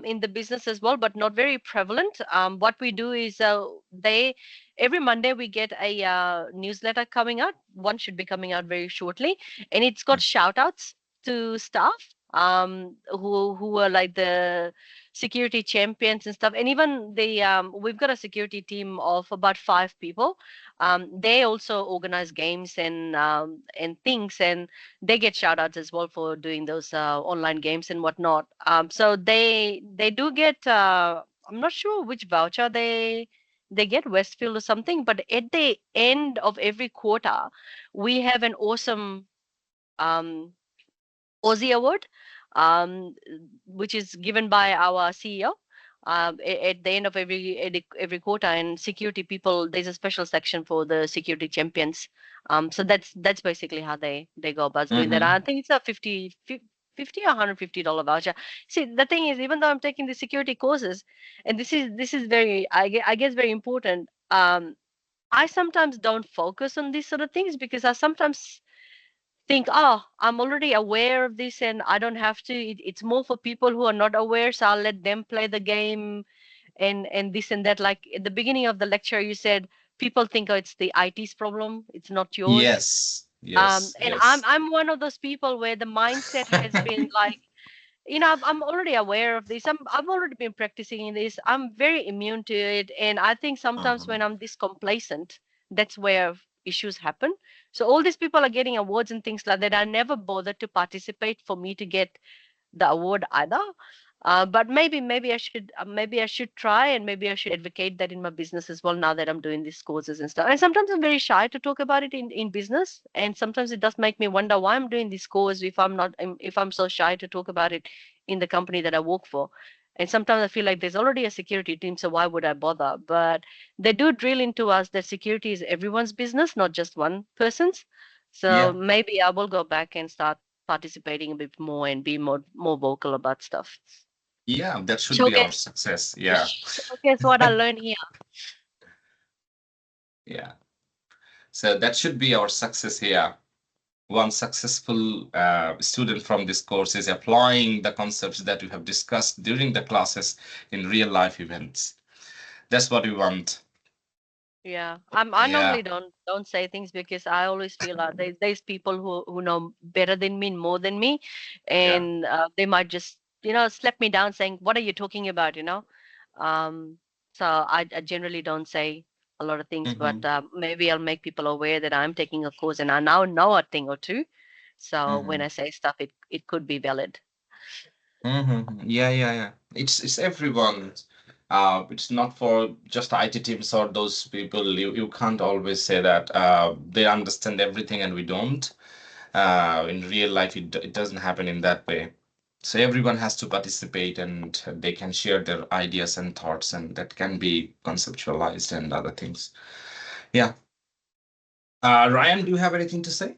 in the business as well, but not very prevalent. What we do is every Monday we get a newsletter coming out. One should be coming out very shortly, and it's got shout outs to staff. who were like the security champions and stuff. And even we've got a security team of about 5 people. They also organize games and things, and they get shout outs as well for doing those online games and whatnot. So they do get I'm not sure which voucher they get, Westfield or something, but at the end of every quarter we have an awesome um Aussie Award, which is given by our CEO at the end of every quarter. And security people, there's a special section for the security champions. So that's basically how they go about doing that. Mhm. I think it's a 50 or $150 voucher. See, the thing is, even though I'm taking the security courses, and this is very, I guess very important. I sometimes don't focus on these sort of things because I sometimes think, oh, I'm already aware of this and I don't have to. It's more for people who are not aware, so I'll let them play the game and this and that. Like at the beginning of the lecture, you said people think, oh, it's the IT's problem, it's not yours. Yes, yes, And I'm yes. I'm one of those people where the mindset has been like, I'm already aware of this. I've already been practicing in this. I'm very immune to it. And I think sometimes Mhm. when I'm this complacent, that's where issues happen. So all these people are getting awards and things like that. I never bothered to participate for me to get the award either. But maybe I should try, and maybe I should advocate that in my business as well now that I'm doing these courses and stuff. And sometimes I'm very shy to talk about it in business, and sometimes it does make me wonder why I'm doing this course if I'm so shy to talk about it in the company that I work for. And sometimes I feel like there's already a security team, so why would I bother? But they do drill into us that security is everyone's business, not just one person's. So Yeah, maybe I will go back and start participating a bit more and be more vocal about stuff. yeah, that should be our Showcase success. Yeah, showcase what I learned here. yeah. So that should be our success here. One successful student from this course is applying the concepts that we have discussed during the classes in real life events. That's what we want. Yeah, I Yeah. normally don't say things because I always feel like there's people who know better than me, more than me, Yeah. and they might just slap me down saying, "What are you talking about?" Um, so I generally don't say a lot of things, but Hmm. maybe I'll make people aware that I'm taking a course and I now know a thing or two. So when Hmm. I say stuff, it could be valid. Hmm. Yeah, yeah, yeah. It's everyone. It's not for just IT teams or those people. You can't always say that they understand everything and we don't. In real life, it doesn't happen in that way. So everyone has to participate and they can share their ideas and thoughts, and that can be conceptualized and other things. Yeah. Ryan, do you have anything to say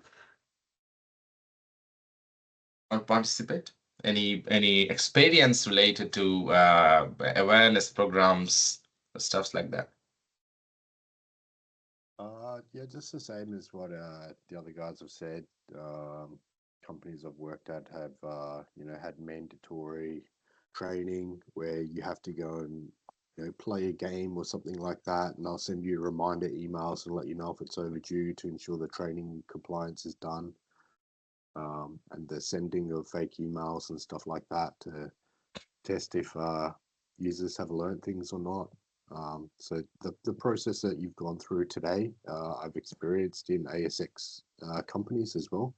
or participate? Any experience related to awareness programs, stuffs like that? Yeah, just the same as what the other guys have said. Companies I've worked at have had mandatory training where you have to go and play a game or something like that, and they'll send you reminder emails and let you know if it's overdue to ensure the training compliance is done. And the sending of fake emails and stuff like that to test if users have learned things or not. So the process that you've gone through today, I've experienced in ASX companies as well.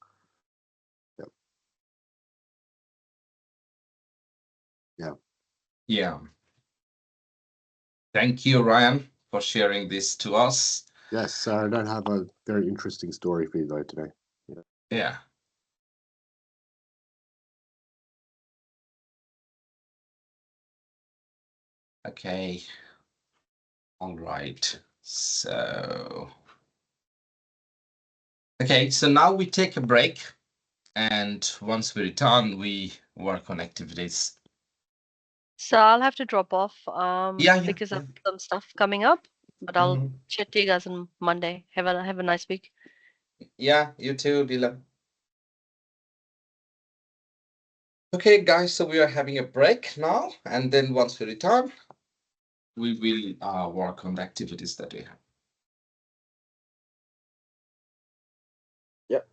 Yep. Yeah. Yeah. Thank you, Ryan, for sharing this to us. Yes, I don't have a very interesting story for you though today. Yeah. Yeah. Okay. All right. Okay, so now we take a break, and once we return, we work on activities. So I'll have to drop off Yeah, yeah, because yeah. of some stuff coming up, but I'll Mhm. chat to you guys on Monday. Have a nice week. Yeah, you too, Dylan. Okay, guys, so we are having a break now, and then once we return, we will work on the activities that we have. Yep.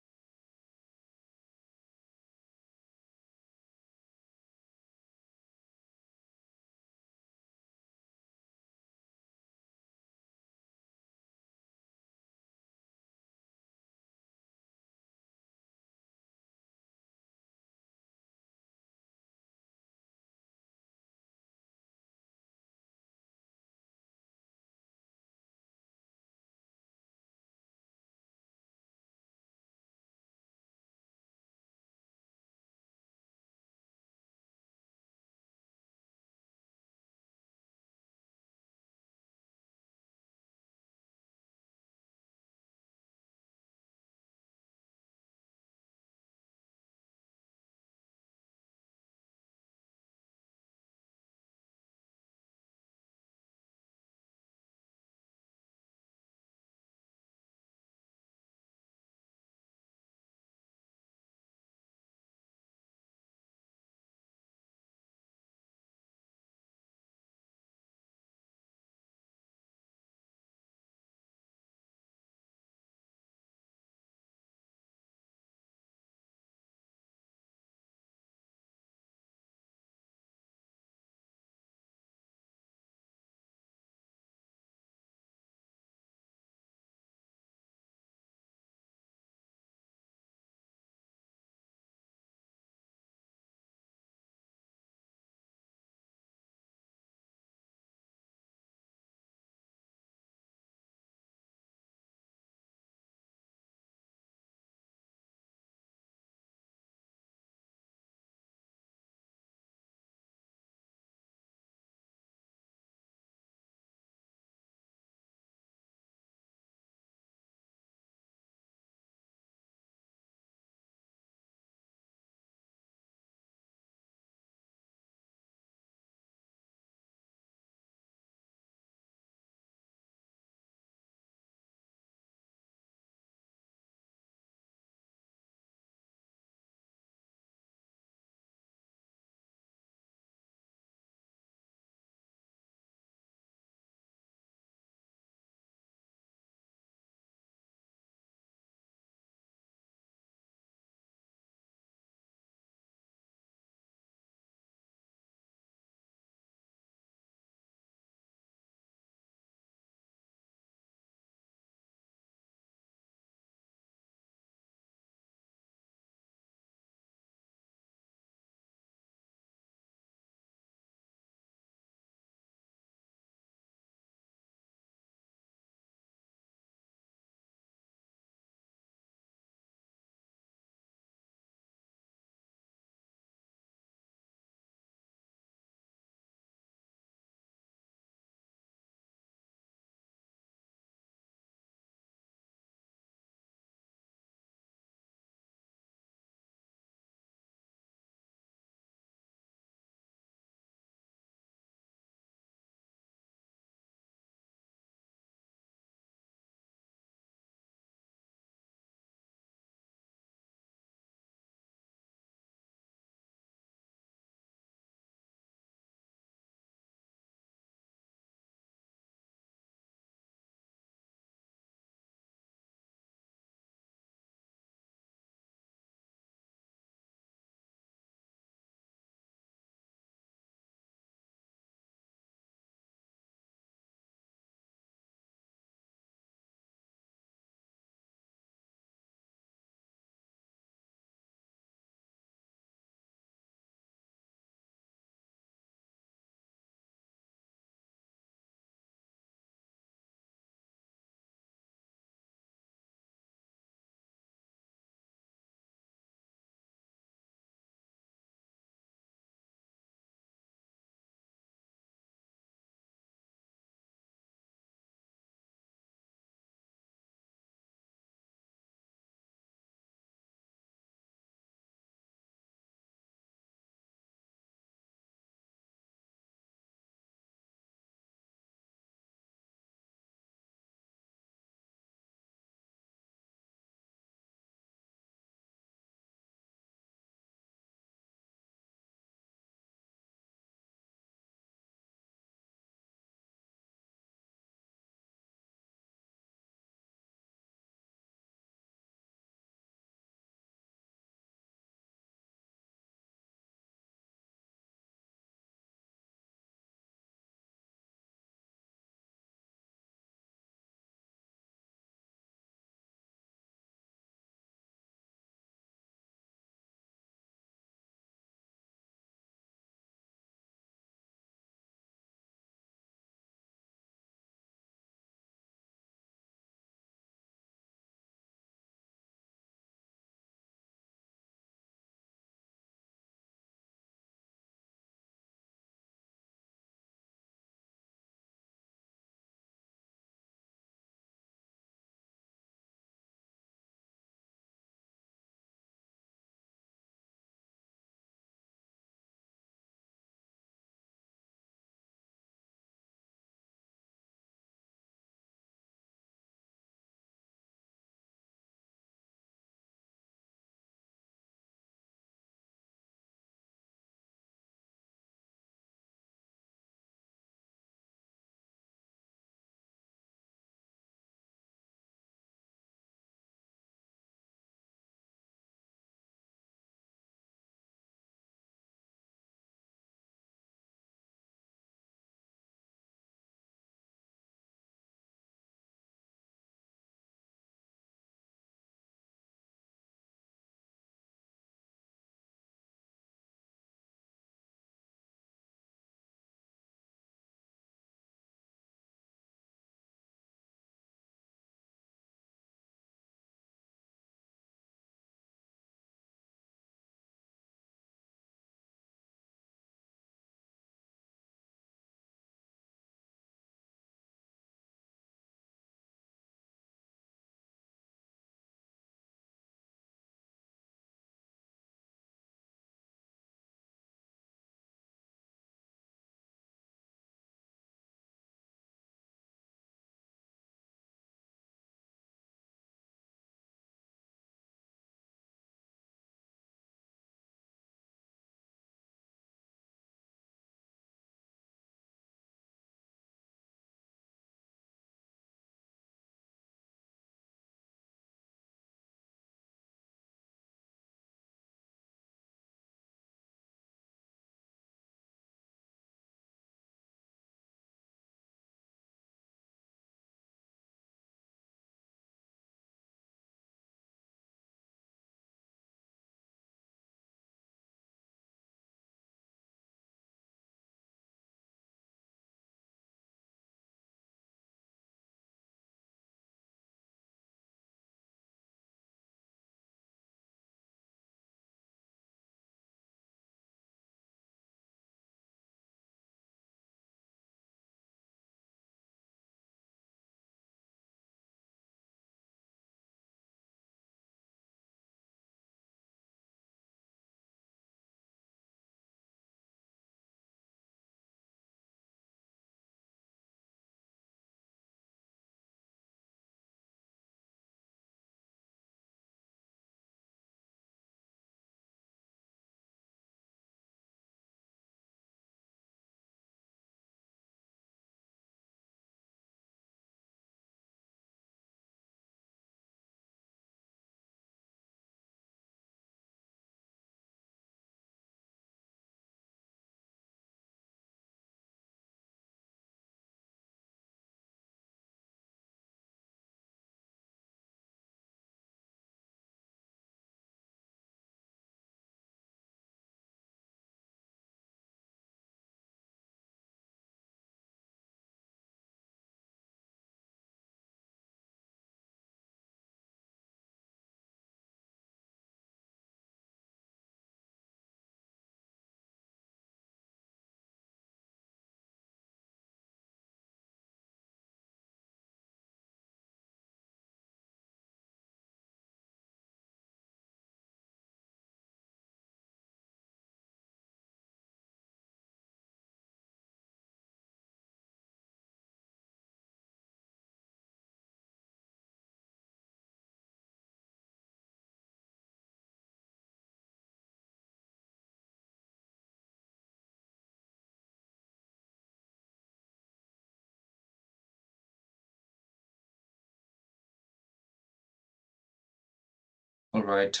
All right.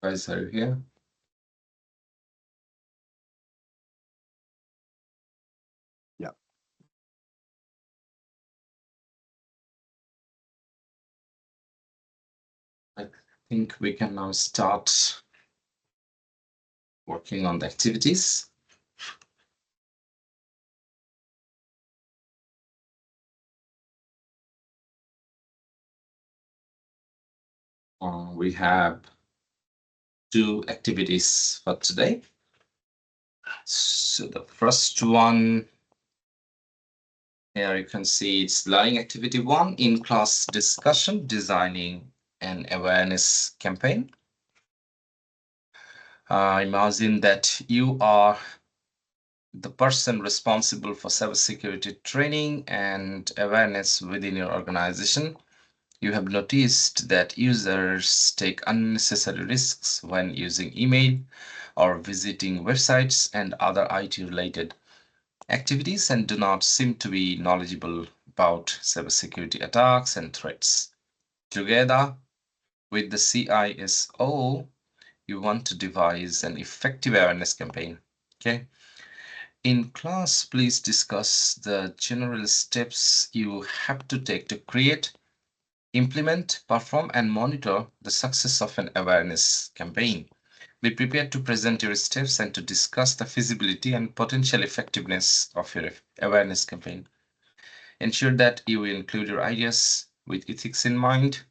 Guys, are you here? Yeah. I think we can now start working on the activities. We have 2 activities for today. So the first one, here you can see it's learning activity 1, in class discussion, designing an awareness campaign. Imagine that you are the person responsible for cybersecurity training and awareness within your organization. You have noticed that users take unnecessary risks when using email or visiting websites and other IT-related activities and do not seem to be knowledgeable about cybersecurity attacks and threats. Together with the CISO, you want to devise an effective awareness campaign. Okay. In class, please discuss the general steps you have to take to create, implement, perform, and monitor the success of an awareness campaign. Be prepared to present your steps and to discuss the feasibility and potential effectiveness of your awareness campaign. Ensure that you include your ideas with ethics in mind.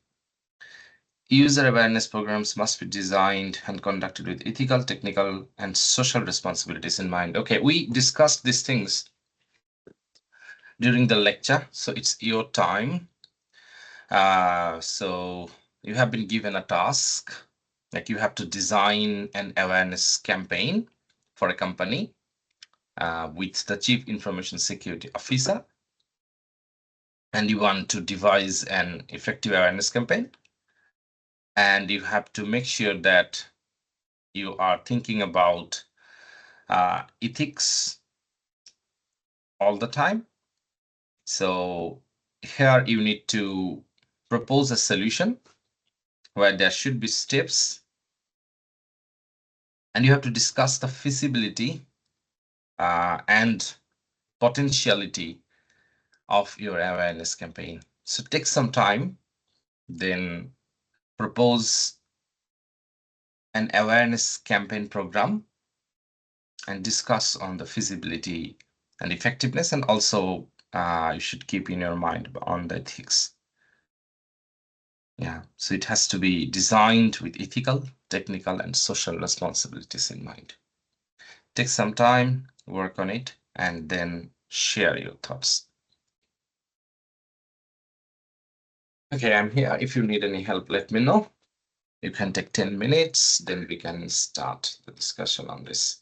User awareness programs must be designed and conducted with ethical, technical, and social responsibilities in mind. Okay, we discussed these things during the lecture, so it's your time. So you have been given a task, like you have to design an awareness campaign for a company with the Chief Information Security Officer, and you want to devise an effective awareness campaign, and you have to make sure that you are thinking about ethics all the time. So here you need to propose a solution where there should be steps, and you have to discuss the feasibility and potentiality of your awareness campaign. So take some time, then propose an awareness campaign program and discuss on the feasibility and effectiveness, and also you should keep in your mind on the ethics. Yeah, so it has to be designed with ethical, technical, and social responsibilities in mind. Take some time, work on it, and then share your thoughts. Okay, I'm here. If you need any help, let me know. You can take 10 minutes, then we can start the discussion on this.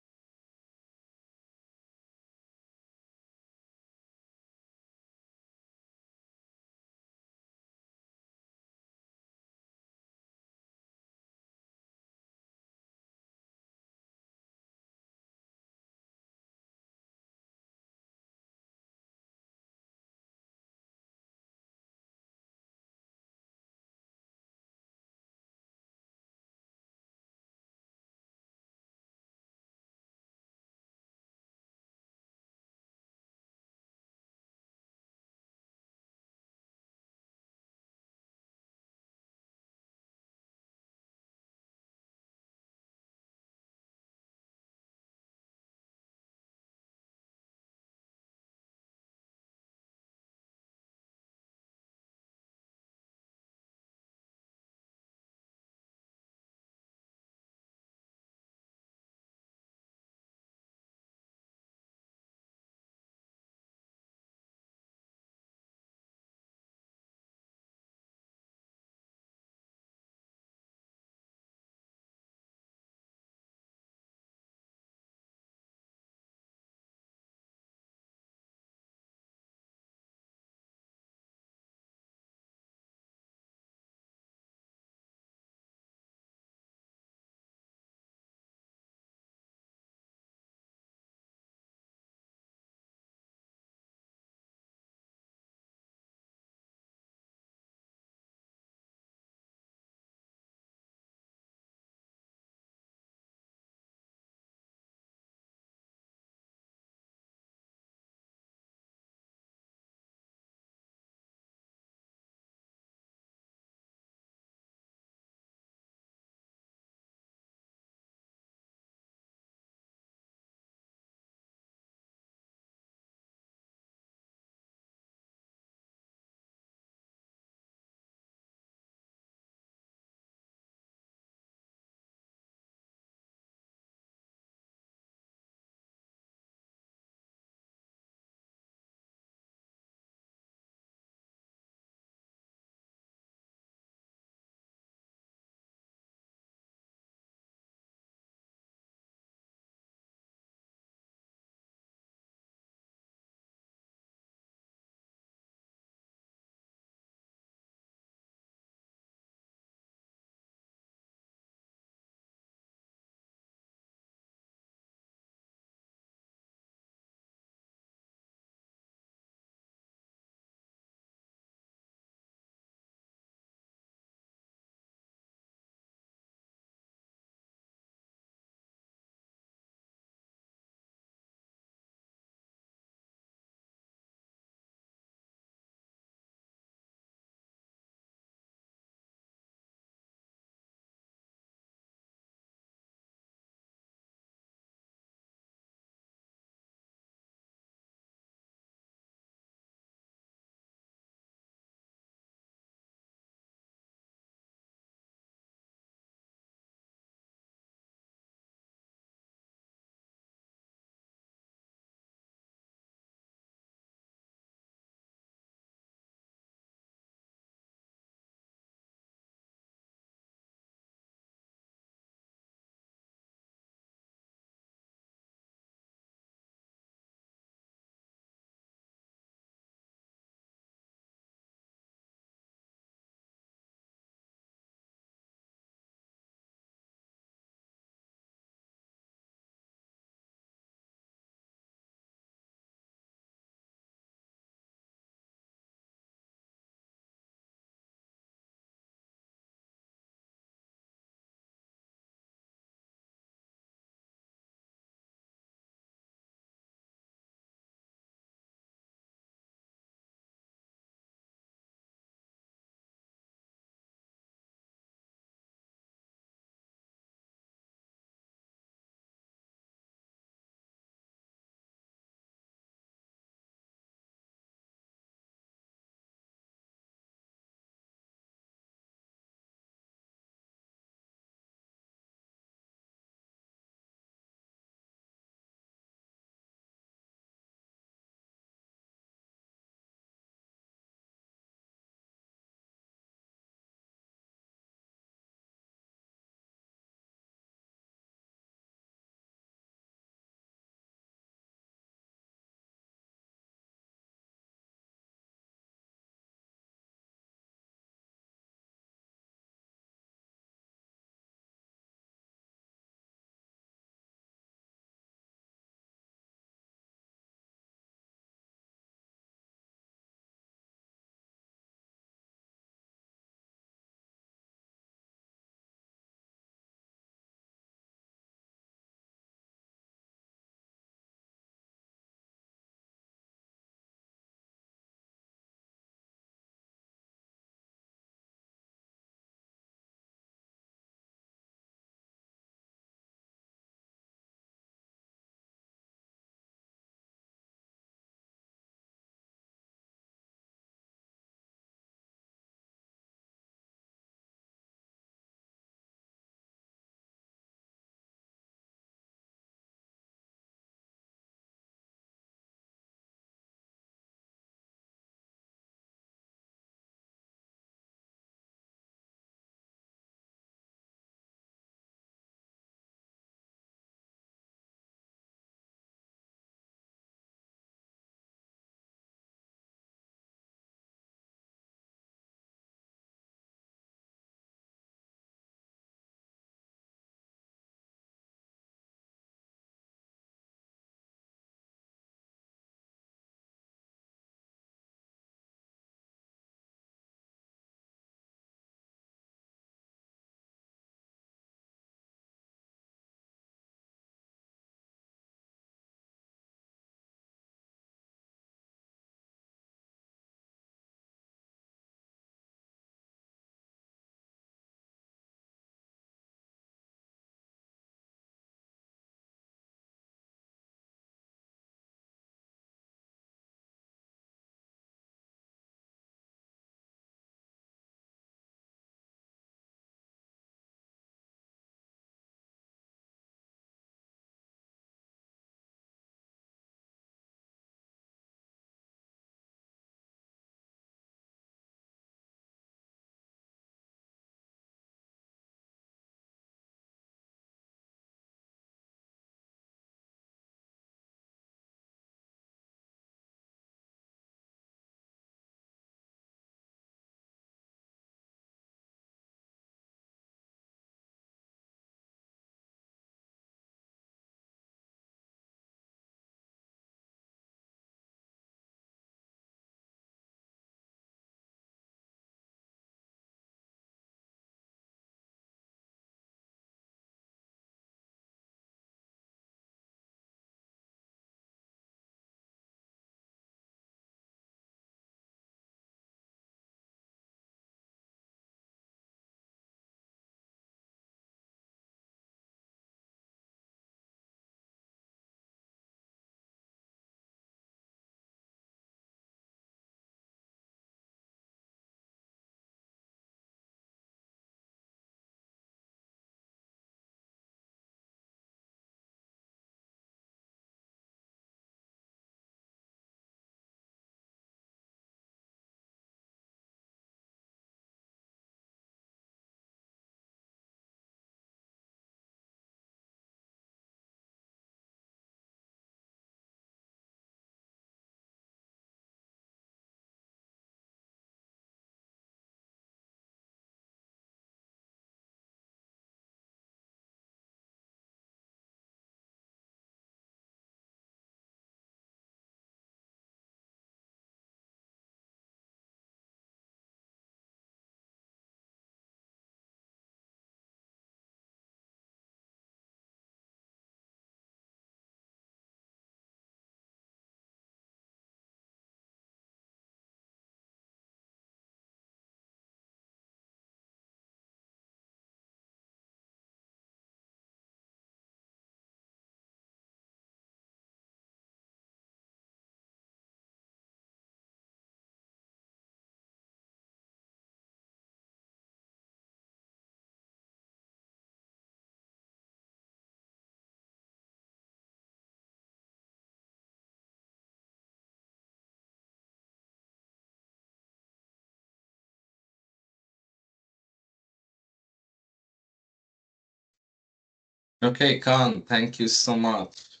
Okay, Khan, thank you so much.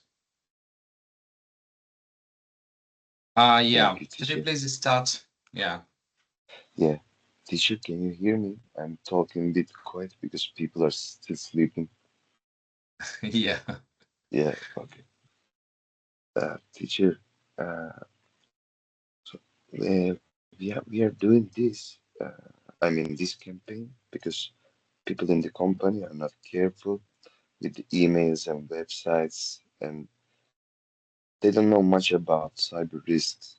Yeah, Thank you, could you teacher. please start? Yeah. Yeah. Teacher, can you hear me? I'm talking a bit quiet because people are still sleeping. Yeah. Yeah, okay. Teacher, so we are doing this. I mean this campaign because people in the company are not careful with the emails and websites, and they don't know much about cyber risks.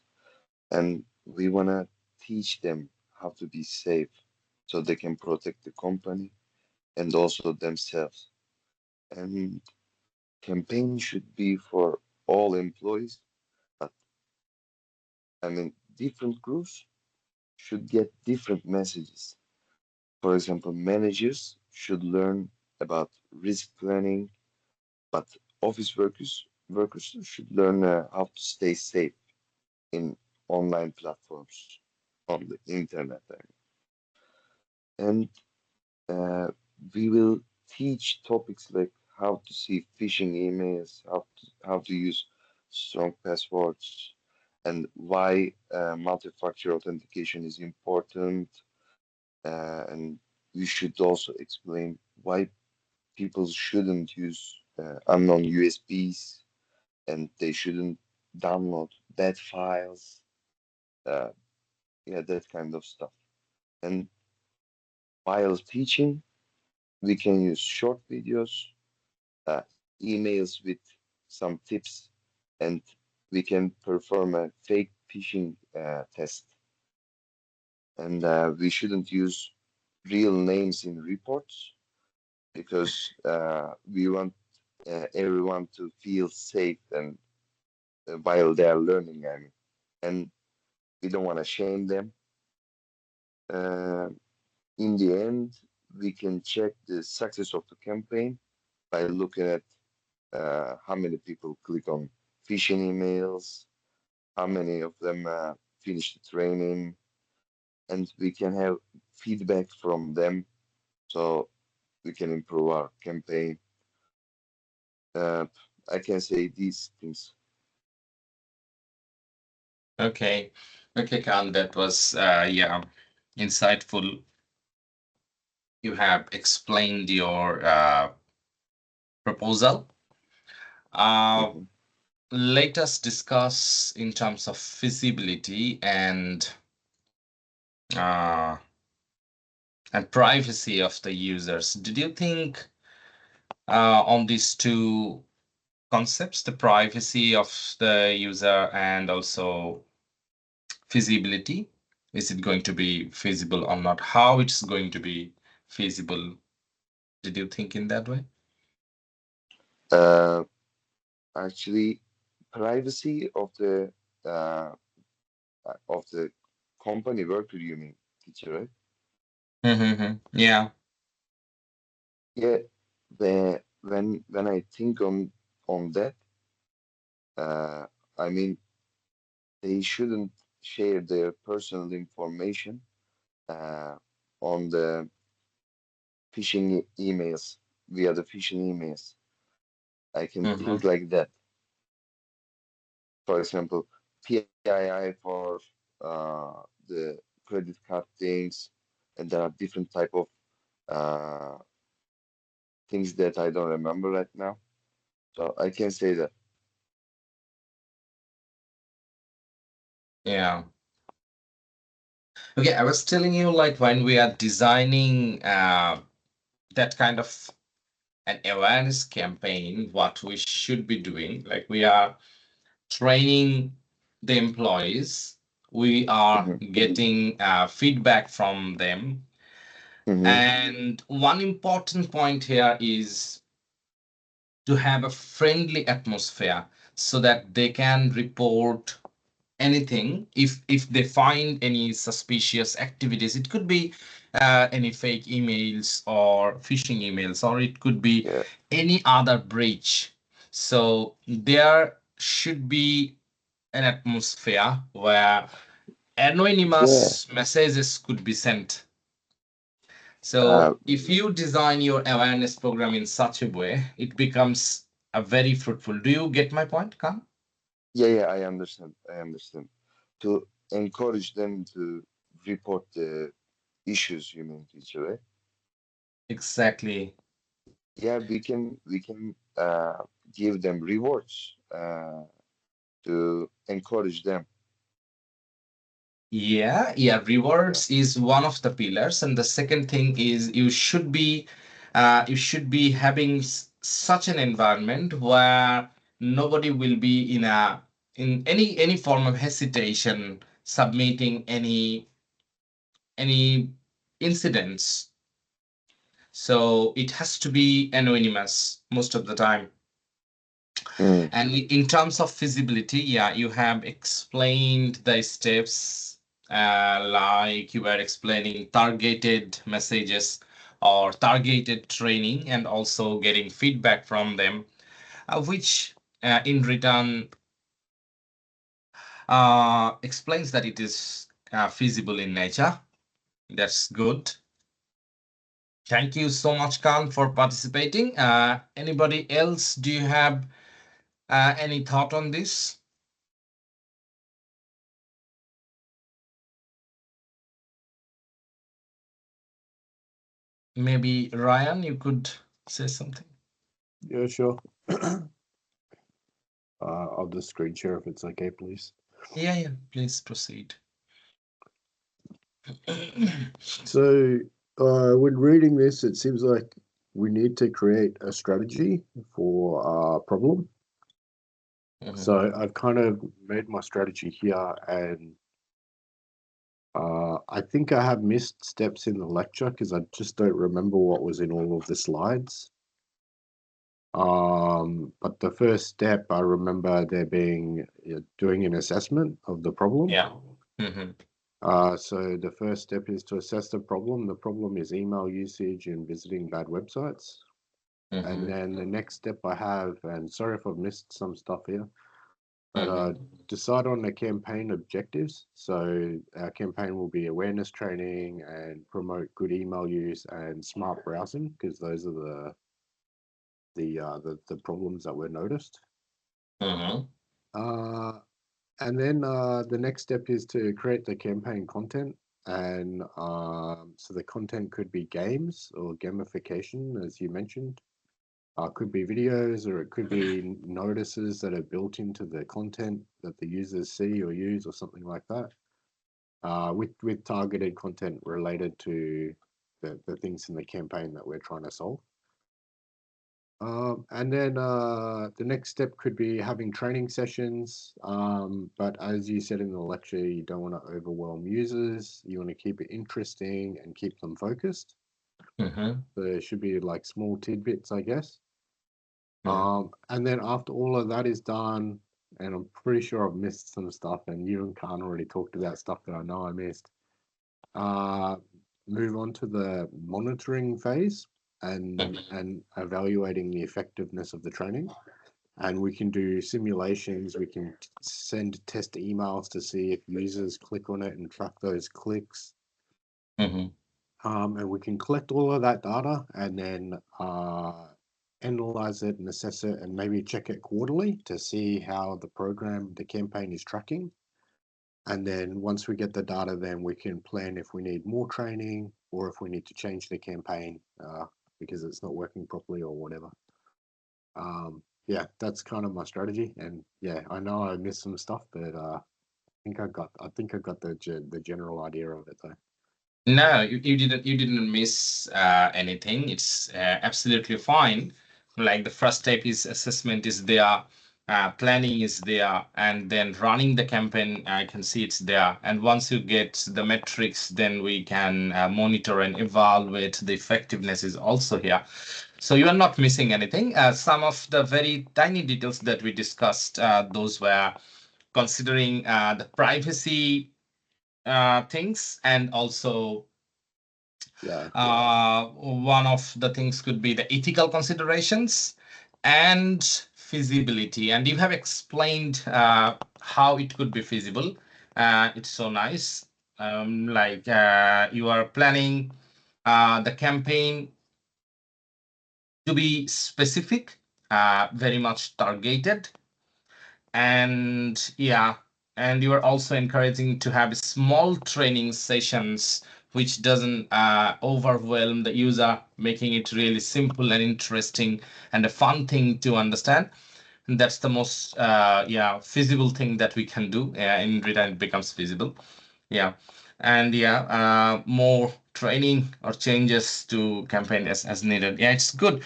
And we wanna teach them how to be safe so they can protect the company and also themselves. And campaign should be for all employees, but I mean different groups should get different messages. For example, managers should learn about risk planning, but office workers should learn how to stay safe in online platforms on the internet. And uh, we will teach topics like how to see phishing emails, how to use strong passwords, and why multi-factor authentication is important. And we should also explain why people shouldn't use unknown USBs and they shouldn't download bad files. Uh, yeah, that kind of stuff. And while teaching, we can use short videos, emails with some tips, and we can perform a fake phishing test. And we shouldn't use real names in reports because we want everyone to feel safe and while they are learning. I mean, and we don't want to shame them. Uh, in the end, we can check the success of the campaign by looking at how many people click on phishing emails, how many of them finish the training, and we can have feedback from them so we can improve our campaign. Uh, I can say these things. Okay. Okay, Khan, that was yeah, insightful. You have explained your proposal. Mhm. Let us discuss in terms of feasibility uh, and privacy of the users. Did you think on these two concepts, the privacy of the user and also feasibility? Is it going to be feasible or not? How it's going to be feasible? Did you think in that way? Uh, Actually, privacy uh, of the company worker, you mean, teacher, right? Mm-hmm. Yeah. Yeah. When I think on that, uh, I mean they shouldn't share their personal information uh, on the emails via the phishing emails. I can Mm-hmm. think like that. For example, PII for the credit card things, and there are different type of uh, things that I don't remember right now. So I can say that. Yeah. Okay, I was telling you like when we are designing that kind of an awareness campaign, what we should be doing, like we are training the employees, we are Hmm. getting feedback from them. Hmm. And one important point here is to have a friendly atmosphere so that they can report anything if they find any suspicious activities. It could be any fake emails or phishing emails, or it could be Yeah. any other breach. So there should be an atmosphere where Yeah. anonymous messages could be sent. So if you design your awareness program in such a way, it becomes a very fruitful. Do you get my point, Khan? Yeah, I understand. To encourage them to report the issues, you mean, teacher, right? Exactly. Yeah, we can give them rewards to encourage them. Yeah, rewards is one of the pillars, and the second thing is you should be having such an environment where nobody will be in any form of hesitation submitting any incidents. So it has to be anonymous most of the time. Mm. And in terms of feasibility, yeah, you have explained the steps, like you were explaining targeted messages or targeted training, and also getting feedback from them, which in return explains that it is feasible in nature. That's good. Thank you so much, Khan, for participating. Anybody else? Do you have any thought on this? Maybe Ryan, you could say something. Yeah, sure. I'll just screen share if it's okay, please. Yeah, please proceed. So, when reading this, it seems like we need to create a strategy for our problem. So I've kind of made my strategy here, and I think I have missed steps in the lecture because I just don't remember what was in all of the slides. But the first step, I remember there being doing an assessment of the problem. Yeah. So the first step is to assess the problem. The problem is email usage and visiting bad websites. And then the next step I have, and sorry if I've missed some stuff here, but decide on the campaign objectives. So our campaign will be awareness training and promote good email use and smart browsing, because those are the problems that were noticed. And then the next step is to create the campaign content. And so the content could be games or gamification, as you mentioned. Could be videos, or it could be notices that are built into the content that the users see or use, or something like that. With targeted content related to the things in the campaign that we're trying to solve. And then the next step could be having training sessions. But as you said in the lecture, you don't want to overwhelm users. You want to keep it interesting and keep them focused. So there should be like small tidbits, I guess. And then after all of that is done, and I'm pretty sure I've missed some stuff, and you and Khan already talked about stuff that I know I missed. Move on to the monitoring phase and evaluating the effectiveness of the training. And we can do simulations. We can send test emails to see if users click on it and track those clicks. And we can collect all of that data and then analyze it and assess it, and maybe check it quarterly to see how the campaign is tracking. And then once we get the data, then we can plan if we need more training or if we need to change the campaign because it's not working properly or whatever. Yeah, that's kind of my strategy. And yeah, I know I missed some stuff, but I think I got the general idea of it though. No, you didn't miss anything. It's absolutely fine. Like the first step is assessment is there, planning is there, and then running the campaign. I can see it's there. And once you get the metrics, then we can monitor and evaluate the effectiveness is also here. So you are not missing anything. Some of the very tiny details that we discussed, those were considering the privacy things, and also one of the things could be the ethical considerations and feasibility. And you have explained how it could be feasible. It's so nice. Like you are planning the campaign to be specific, very much targeted. And yeah, and you are also encouraging to have small training sessions which doesn't overwhelm the user, making it really simple and interesting and a fun thing to understand. And that's the most feasible thing that we can do in return. It becomes feasible. Yeah. And more training or changes to campaign as needed. Yeah, it's good.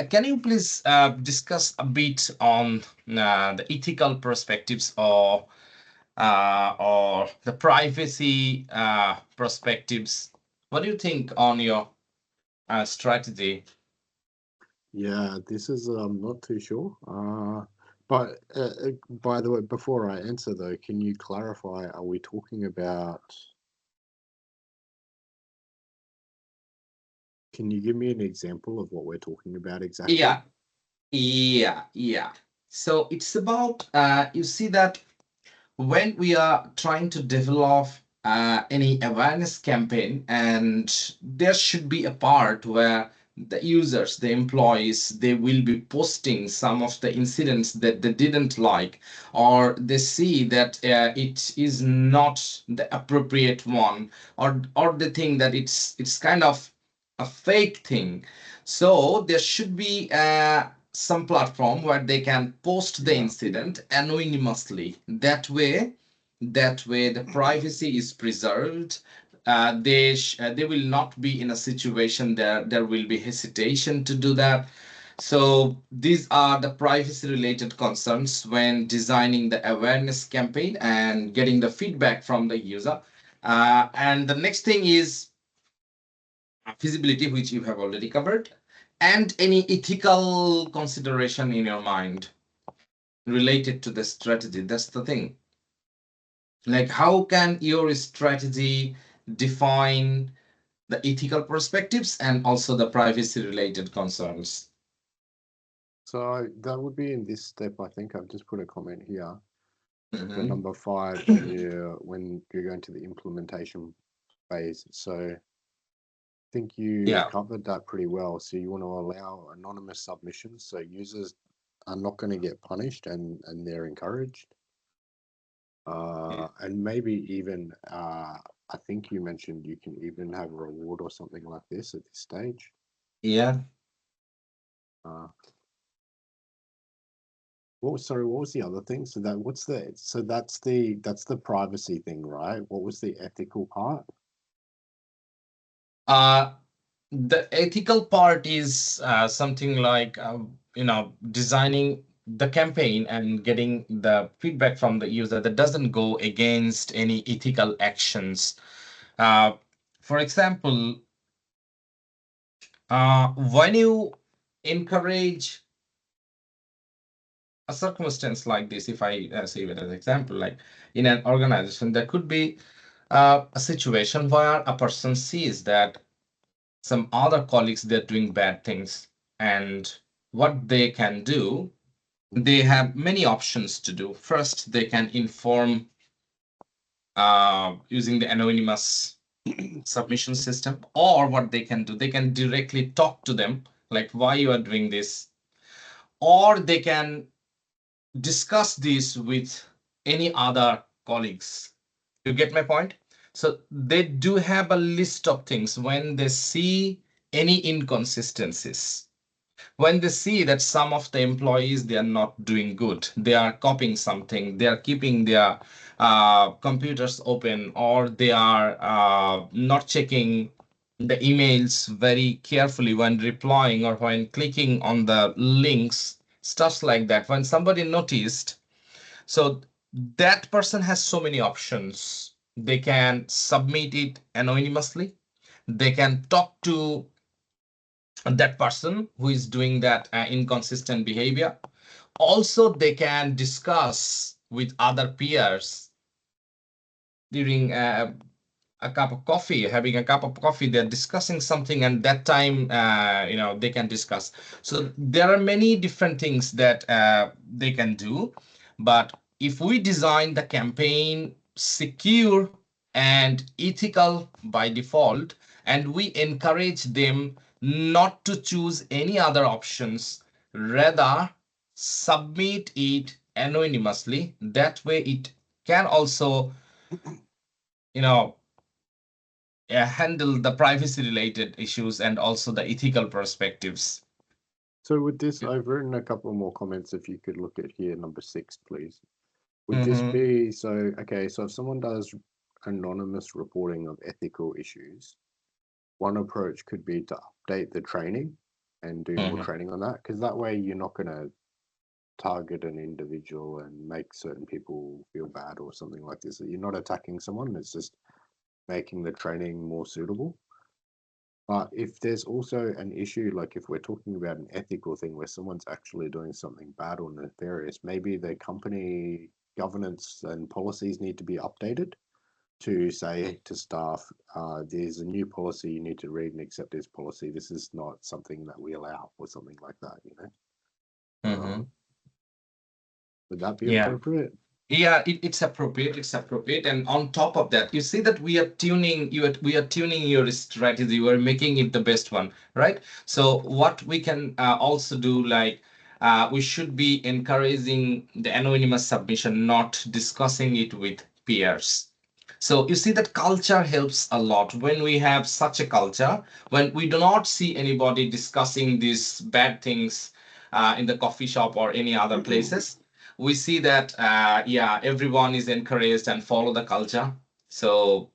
Can you please discuss a bit on the ethical perspectives or the privacy perspectives? What do you think on your strategy? Yeah, this is I'm not too sure. But by the way, before I answer though, can you clarify? Are we talking about? Can you give me an example of what we're talking about exactly? Yeah. So it's about you see that when we are trying to develop any awareness campaign, and there should be a part where the users, the employees, they will be posting some of the incidents that they didn't like, or they see that it is not the appropriate one, or they think that it's kind of a fake thing. So there should be some platform where they can post the incident anonymously. That way the privacy is preserved. They will not be in a situation there will be hesitation to do that. So these are the privacy related concerns when designing the awareness campaign and getting the feedback from the user. And the next thing is feasibility, which you have already covered, and any ethical consideration in your mind related to the strategy. That's the thing. Like, how can your strategy define the ethical perspectives and also the privacy related concerns? So that would be in this step. I think I've just put a comment here. The Mhm. number 5, when you're going to the implementation phase. So I think you covered that pretty well. So you want to allow anonymous submissions, so users are not going to get punished and they're encouraged. And maybe even I think you mentioned you can even have a reward or something like this at this stage. Yeah. What was the other thing? So that's the privacy thing, right? What was the ethical part? The ethical part is something like designing the campaign and getting the feedback from the user that doesn't go against any ethical actions. For example, when you encourage a circumstance like this, if I say it as an example, like in an organization, there could be a situation where a person sees that some other colleagues, they're doing bad things, and what they can do, they have many options to do. First, they can inform using the anonymous submission system, or what they can do, they can directly talk to them, like why you are doing this, or they can discuss this with any other colleagues. You get my point? So they do have a list of things when they see any inconsistencies. When they see that some of the employees, they are not doing good, they are copying something, they are keeping their computers open, or they are not checking the emails very carefully when replying or when clicking on the links, stuff like that. When somebody noticed, so that person has so many options. They can submit it anonymously. They can talk to that person who is doing that inconsistent behavior. Also, they can discuss with other peers during a cup of coffee, having a cup of coffee, they're discussing something, and that time, they can discuss. So there are many different things that they can do. But if we design the campaign secure and ethical by default, and we encourage them not to choose any other options, rather submit it anonymously. That way it can also, you know, handle the privacy related issues and also the ethical perspectives. So with this, I've written a couple more comments. If you could look at here, number 6, please. Would this be so? Okay, so if someone does anonymous reporting of ethical issues, one approach could be to update the training and do more training on that, because that way you're not going to target an individual and make certain people feel bad or something like this. You're not attacking someone, it's just making the training more suitable. But if there's also an issue, like if we're talking about an ethical thing where someone's actually doing something bad or nefarious, maybe the company governance and policies need to be updated to say to staff, there's a new policy, you need to read and accept this policy. This is not something that we allow, or something like that, you know? Would that be appropriate? Yeah, it's appropriate. It's appropriate, and on top of that, you see that we are tuning your strategy. We're making it the best one, right? So what we can also do, like we should be encouraging the anonymous submission, not discussing it with peers. So you see that culture helps a lot when we have such a culture, when we do not see anybody discussing these bad things in the coffee shop or any other places. We see that yeah, everyone is encouraged and follow the culture. So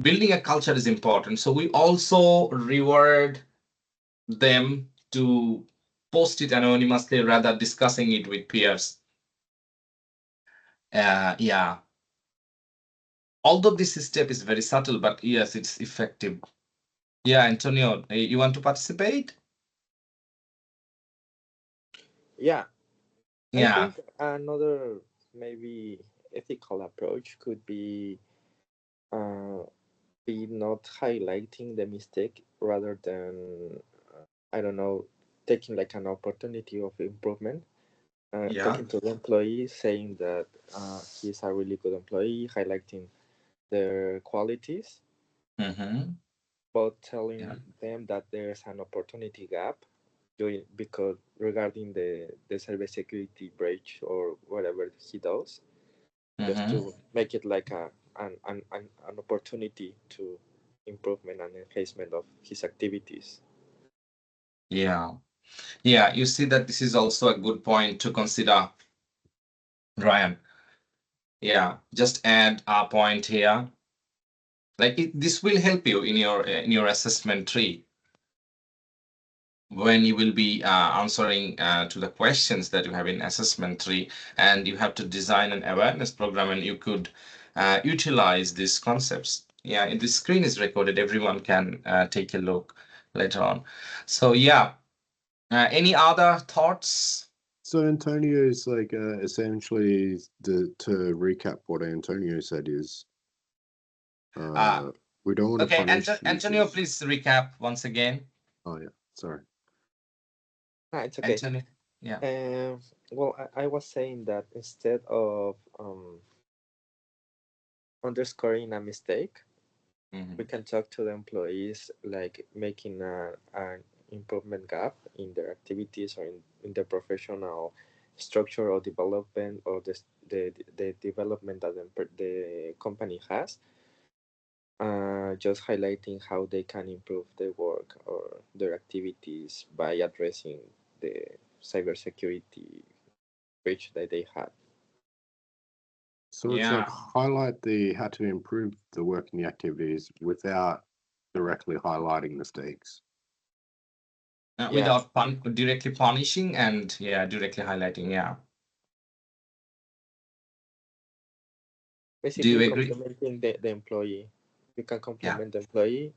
building a culture is important. So we also reward them to post it anonymously rather discussing it with peers. Yeah, although this step is very subtle, but yes, it's effective. Yeah, Antonio, you want to participate? Yeah, I Yeah. think another maybe ethical approach could be not highlighting the mistake rather than I don't know, taking like an opportunity of improvement. Yeah. Talking to the employee, saying that he's a really good employee, highlighting their qualities, but telling them that there's an opportunity gap because regarding the cybersecurity breach or whatever he does, just to make it like an opportunity to improvement and enhancement of his activities. Yeah. Yeah, you see that this is also a good point to consider, Ryan. Yeah, just add a point here. Like this will help you in your assessment tree when you will be answering to the questions that you have in assessment tree, and you have to design an awareness program, and you could utilize these concepts. Yeah, and the screen is recorded. Everyone can take a look later on. So yeah, any other thoughts? So Antonio's like essentially to recap what Antonio said is we don't want to punish Antonio, users. please recap once again. Oh yeah, sorry. It's okay. Antonio, yeah. Well, I was saying that instead of underscoring a mistake, we can talk to the employees like making an improvement gap in their activities or in the professional structure or development or the development that the company has. Just highlighting how they can improve their work or their activities by addressing the cybersecurity breach that they had. So it's like highlight how to improve the work and the activities without directly highlighting mistakes. Without directly punishing and directly highlighting. Yeah. Basically, do you agree? complimenting the employee. You can compliment the employee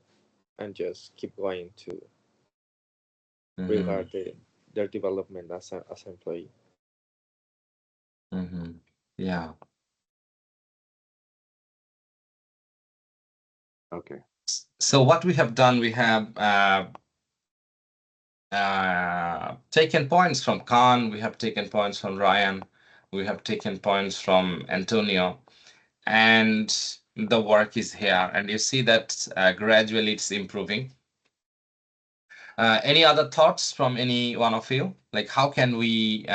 and just keep going to regard their development as an employee. Yeah. Okay. So what we have done, we have taken points from Khan, we have taken points from Ryan, we have taken points from Antonio, and the work is here, and you see that gradually it's improving. Any other thoughts from any one of you? Like, how can we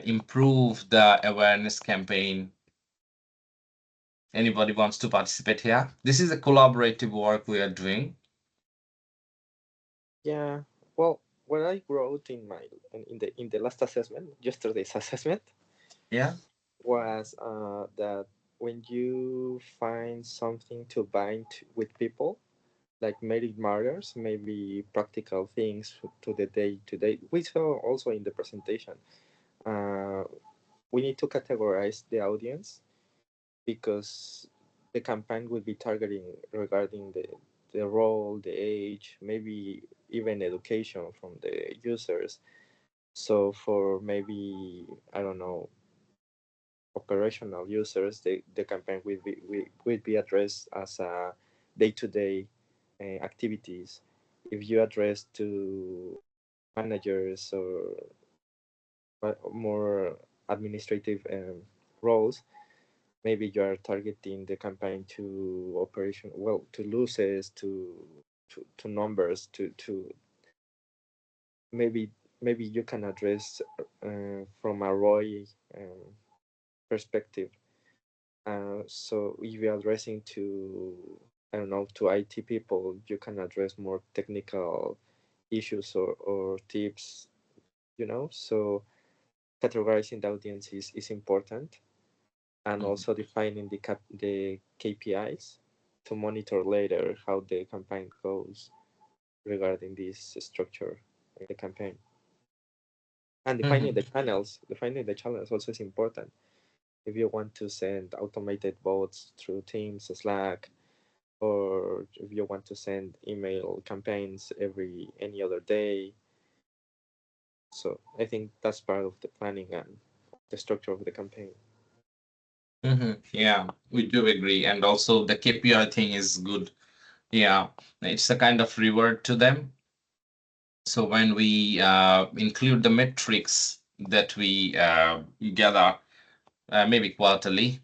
improve the awareness campaign? Anybody wants to participate here? This is a collaborative work we are doing. Yeah. Well, what I wrote in the last assessment, yesterday's assessment, Yeah. was that when you find something to bind with people, like merit matters, maybe practical things to the day to day. We saw also in the presentation. We need to categorize the audience because the campaign will be targeting regarding the role, the age, maybe even education from the users. So for maybe, I don't know, operational users, the campaign will be addressed as a day-to-day activities. If you address to managers or more administrative roles, maybe you are targeting the campaign to operation, well, to losses, to numbers, to maybe you can address from a ROI perspective. So if you're addressing to, I don't know, to IT people, you can address more technical issues or tips, so categorizing the audience is important, and also defining the KPIs to monitor later how the campaign goes regarding this structure in the campaign. And defining the channels also is important. If you want to send automated bots through Teams, Slack, or if you want to send email campaigns any other day. So I think that's part of the planning and the structure of the campaign. Yeah, we do agree. And also the KPI thing is good. Yeah, it's a kind of reward to them. So when we include the metrics that we gather maybe quarterly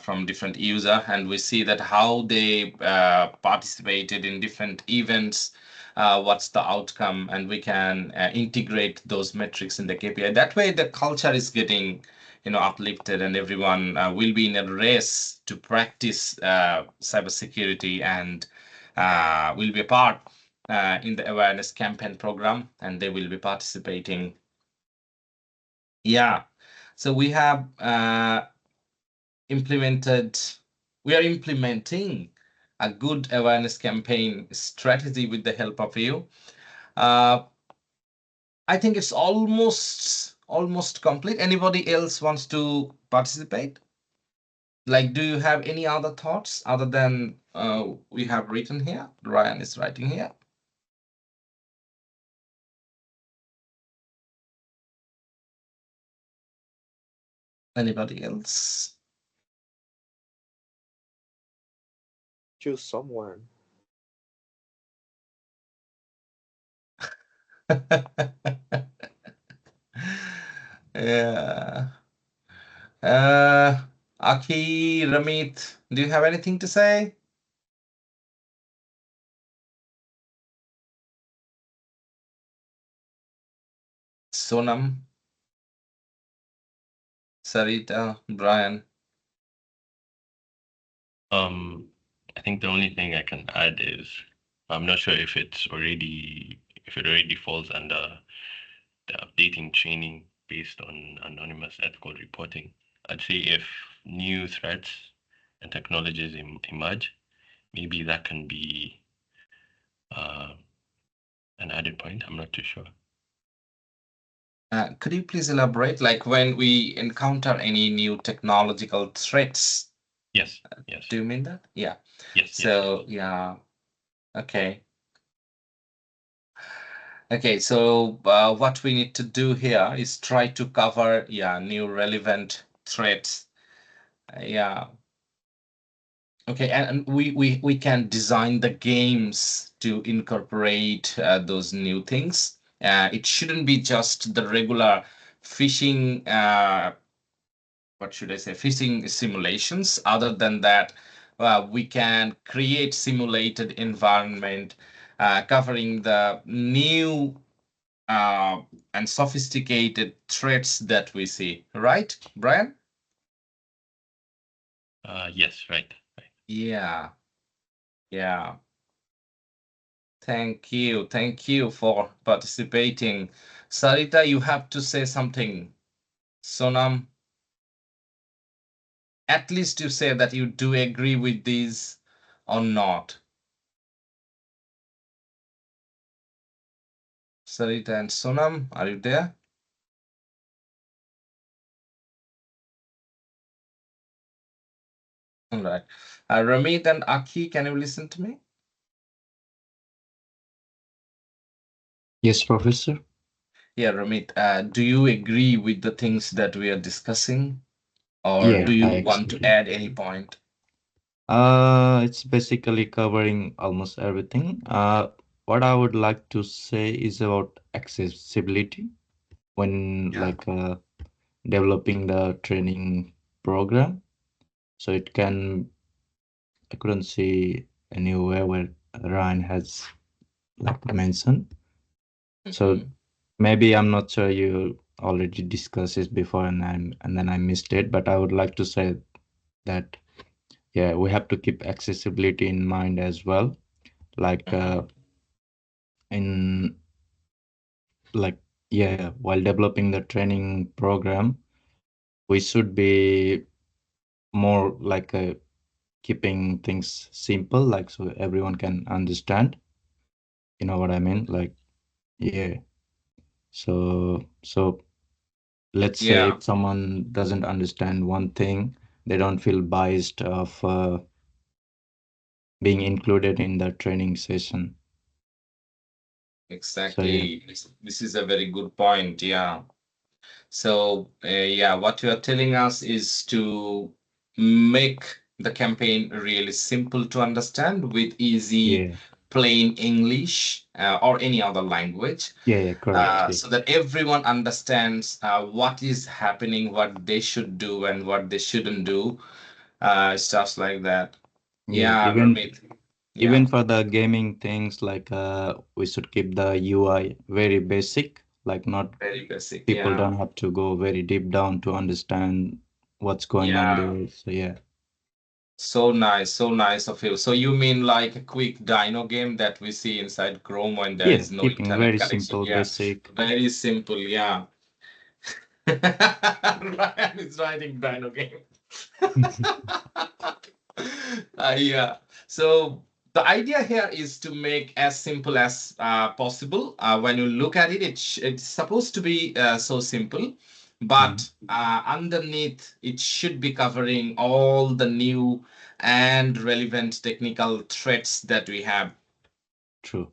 from different user, and we see that how they participated in different events, what's the outcome, and we can integrate those metrics in the KPI. That way the culture is getting uplifted, and everyone will be in a race to practice cybersecurity, and will be a part in the awareness campaign program, and they will be participating. Yeah, so we have we are implementing a good awareness campaign strategy with the help of you. I think it's almost complete. Anybody else wants to participate? Like, do you have any other thoughts other than we have written here? Ryan is writing here. Anybody else? Choose someone. Yeah. Aki, Ramit, do you have anything to say? Sonam, Sarita, Brian. I think the only thing I can add is I'm not sure if it already falls under the updating training based on anonymous ethical reporting. I'd say if new threats and technologies emerge, maybe that can be an added point. I'm not too sure. Could you please elaborate, like when we encounter any new technological threats? Yes. Do you mean that? Yeah. Yes. So, yeah. Okay. Okay, so what we need to do here is try to cover, new relevant threats. Yeah. Okay, and we can design the games to incorporate those new things. It shouldn't be just the regular phishing, what should I say, phishing simulations. Other than that, we can create simulated environment covering the new and sophisticated threats that we see, right, Brian? Yes, right. Yeah. Thank you for participating. Sarita, you have to say something. Sonam, at least you say that you do agree with these or not. Sarita and Sonam, are you there? All right. Ramit and Aki, can you listen to me? Yes, Professor. Yeah, Ramit, do you agree with the things that we are discussing? Or Yeah, do you I want to agree. add any point? It's basically covering almost everything. What I would like to say is about accessibility when Yeah. developing the training program. So it can, I couldn't see anywhere where Ryan has mentioned. So Mhm. maybe I'm not sure you already discussed this before and then I missed it, but I would like to say that yeah, we have to keep accessibility in mind as well. Like Mhm. in yeah, while developing the training program, we should be more keeping things simple, like so everyone can understand. You know what I mean? Like yeah. So let's say Yeah, if someone doesn't understand one thing, they don't feel biased of being included in the training session. So yeah, exactly. This is a very good point. Yeah. So, yeah, what you are telling us is to make the campaign really simple to understand with easy, yeah, plain English or any other language, yeah, correct. Yeah, so that everyone understands what is happening, what they should do, and what they shouldn't do, stuff like that. yeah. Yeah, Even Ramit. Yeah, even for the gaming things, we should keep the UI very basic, like not very basic. people Yeah, don't have to go very deep down to understand what's going on yeah. there. So yeah, So nice of you. So you mean like a quick Dino game that we see inside Chrome when there yeah, is no keeping internet very connection? simple, Yeah, basic. very simple. Yeah. Ryan is writing Dino game. Yeah. So the idea here is to make as simple as possible. When you look at it, it's supposed to be so simple, Mhm. but underneath it should be covering all the new and relevant technical threats that we have. True.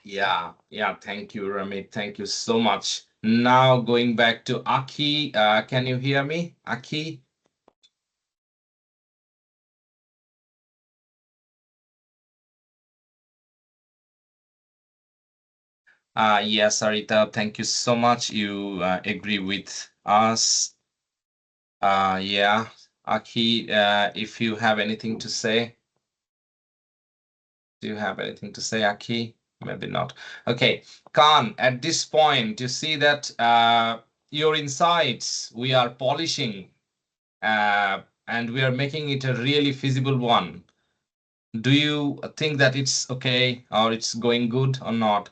Yeah. Yeah. Thank you, Ramit. Thank you so much. Now going back to Aki, can you hear me, Aki? Yes, Sarita, thank you so much. You agree with us. Yeah, Aki, if you have anything to say, do you have anything to say, Aki? Maybe not. Okay, Khan, at this point, you see that your insights we are polishing and we are making it a really feasible one. Do you think that it's okay or it's going good or not?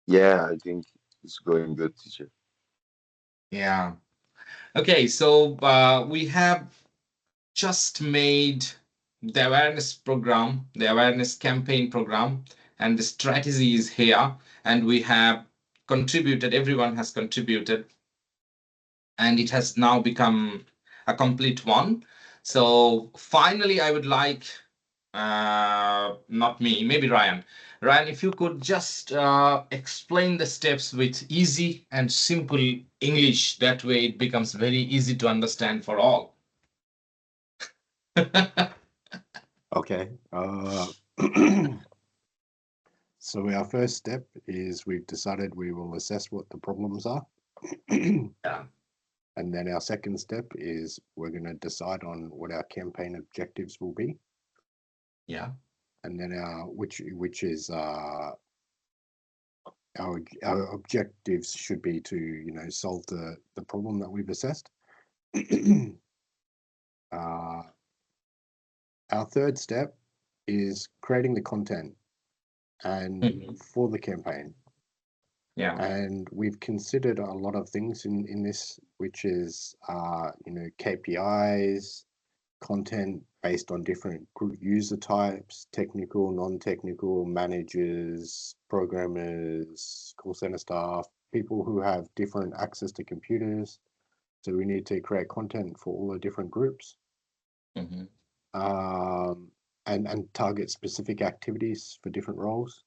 Yeah, I think it's going good, teacher. Yeah. Okay, so we have just made the awareness program, the awareness campaign program, and the strategy is here. And we have contributed, everyone has contributed, and it has now become a complete one. So finally, I would like, not me, maybe Ryan. Ryan, if you could just explain the steps with easy and simple English, that way it becomes very easy to understand for all. Okay. So our first step is we've decided we will assess what the problems are. Yeah. And then our second step is we're going to decide on what our campaign objectives will be. Yeah. And then which is our objectives should be to, you know, solve the problem that we've assessed. Our third step is creating the content and for the campaign. Yeah. And we've considered a lot of things in this, which is, you know, KPIs, content based on different group user types, technical, non-technical, managers, programmers, call center staff, people who have different access to computers. So we need to create content for all the different groups. Mm-hmm. And target specific activities for different roles.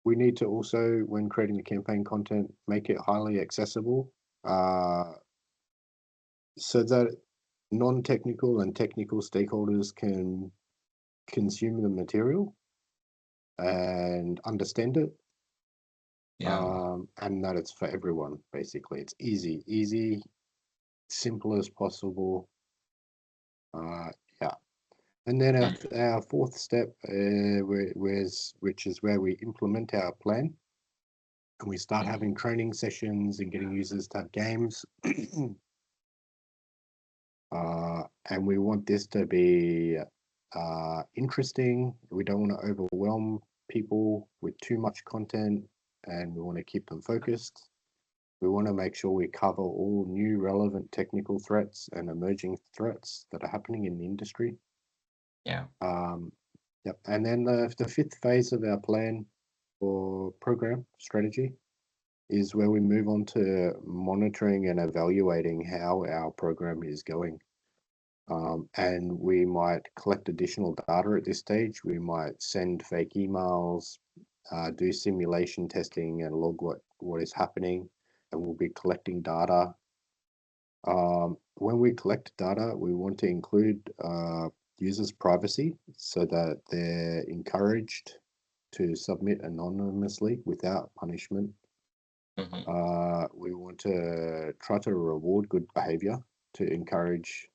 We need to also, when creating the campaign content, make it highly accessible so that non-technical and technical stakeholders can consume the material and understand it. Yeah. And that it's for everyone, basically. It's easy, simple as possible. Yeah. And then our fourth step, which is where we implement our plan, and we start having training sessions and getting users to have games. And we want this to be interesting. We don't want to overwhelm people with too much content, and we want to keep them focused. We want to make sure we cover all new relevant technical threats and emerging threats that are happening in the industry. Yeah. Yep. And then the fifth phase of our plan or program strategy is where we move on to monitoring and evaluating how our program is going. And we might collect additional data at this stage. We might send fake emails, do simulation testing and log what is happening, and we'll be collecting data. When we collect data, we want to include users' privacy so that they're encouraged to submit anonymously without punishment. We want to try to reward good behavior to encourage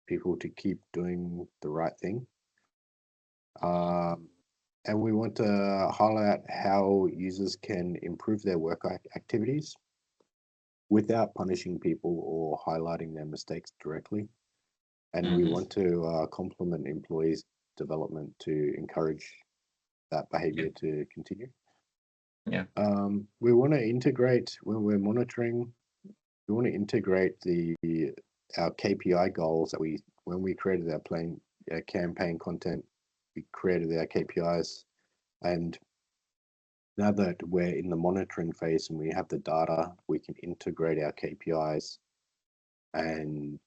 people to keep doing the right thing. And we want to highlight how users can improve their work activities without punishing people or highlighting their mistakes directly. And we want to complement employees' development to encourage that behavior to continue. Yeah. We want to integrate, when we're monitoring, we want to integrate our KPI goals that when we created our campaign content, we created our KPIs. And now that we're in the monitoring phase and we have the data, we can integrate our KPIs and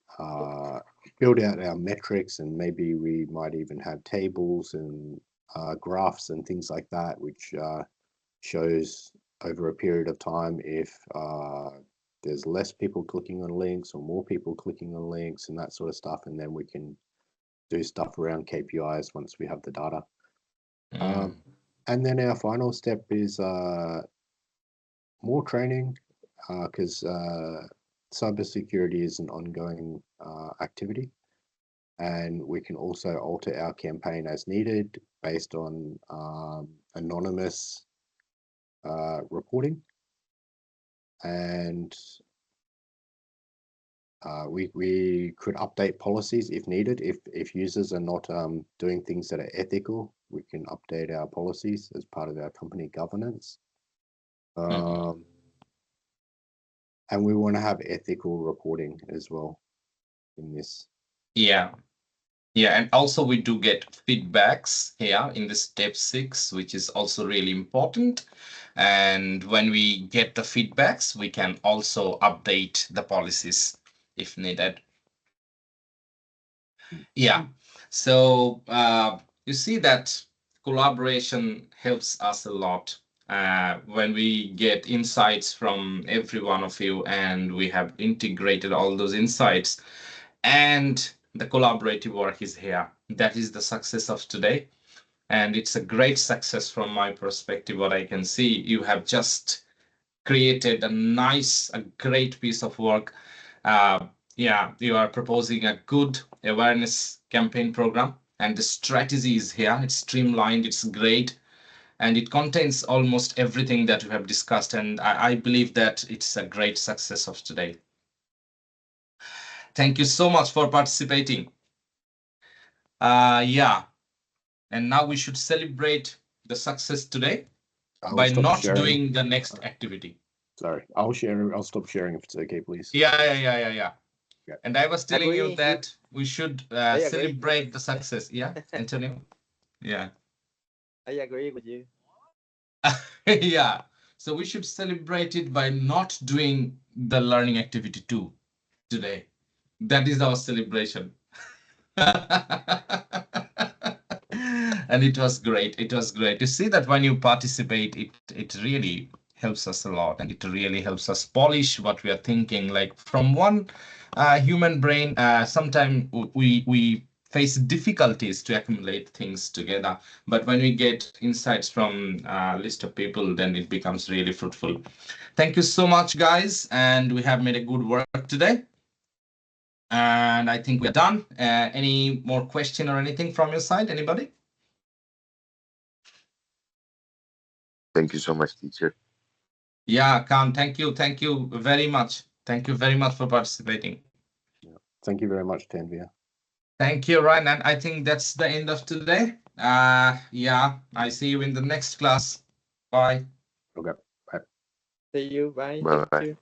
build out our metrics, and maybe we might even have tables and graphs and things like that, which shows over a period of time if there's less people clicking on links or more people clicking on links and that sort of stuff. And then we can do stuff around KPIs once we have the data. And then our final step is more training, because cybersecurity is an ongoing activity. And we can also alter our campaign as needed based on anonymous reporting. And we could update policies if needed. If users are not doing things that are ethical, we can update our policies as part of our company governance. And we want to have ethical reporting as well in this. Yeah. And also we do get feedbacks here in the step 6, which is also really important. And when we get the feedbacks, we can also update the policies if needed. Yeah. So you see that collaboration helps us a lot when we get insights from every one of you, and we have integrated all those insights, and the collaborative work is here. That is the success of today. And it's a great success from my perspective. What I can see, you have just created a great piece of work. Yeah, you are proposing a good awareness campaign program, and the strategy is here. It's streamlined, it's great, and it contains almost everything that we have discussed. And I believe that it's a great success of today. Thank you so much for participating. Yeah, and now we should celebrate the success today by not doing the next activity. Sorry, I'll share. I'll stop sharing if it's okay, please. Yeah. And I was telling you Agree. that we should agree. celebrate the success. Yeah, Antonio? Yeah. I agree with you. Yeah. So we should celebrate it by not doing the learning activity 2 today. That is our celebration. And it was great. It was great to see that when you participate, it really helps us a lot, and it really helps us polish what we are thinking. Like from one human brain, sometimes we face difficulties to accumulate things together, but when we get insights from a list of people, then it becomes really fruitful. Thank you so much, guys, and we have made a good work today. And I think we're done. Any more question or anything from your side? Anybody? Thank you so much, teacher. Yeah, Khan, thank you. Thank you very much. Thank you very much for participating. Thank you very much, Tanvir. Thank you, Ryan. And I think that's the end of today. Yeah, I see you in the next class. Bye. Okay. Bye. See you. Bye. Bye. Thank you.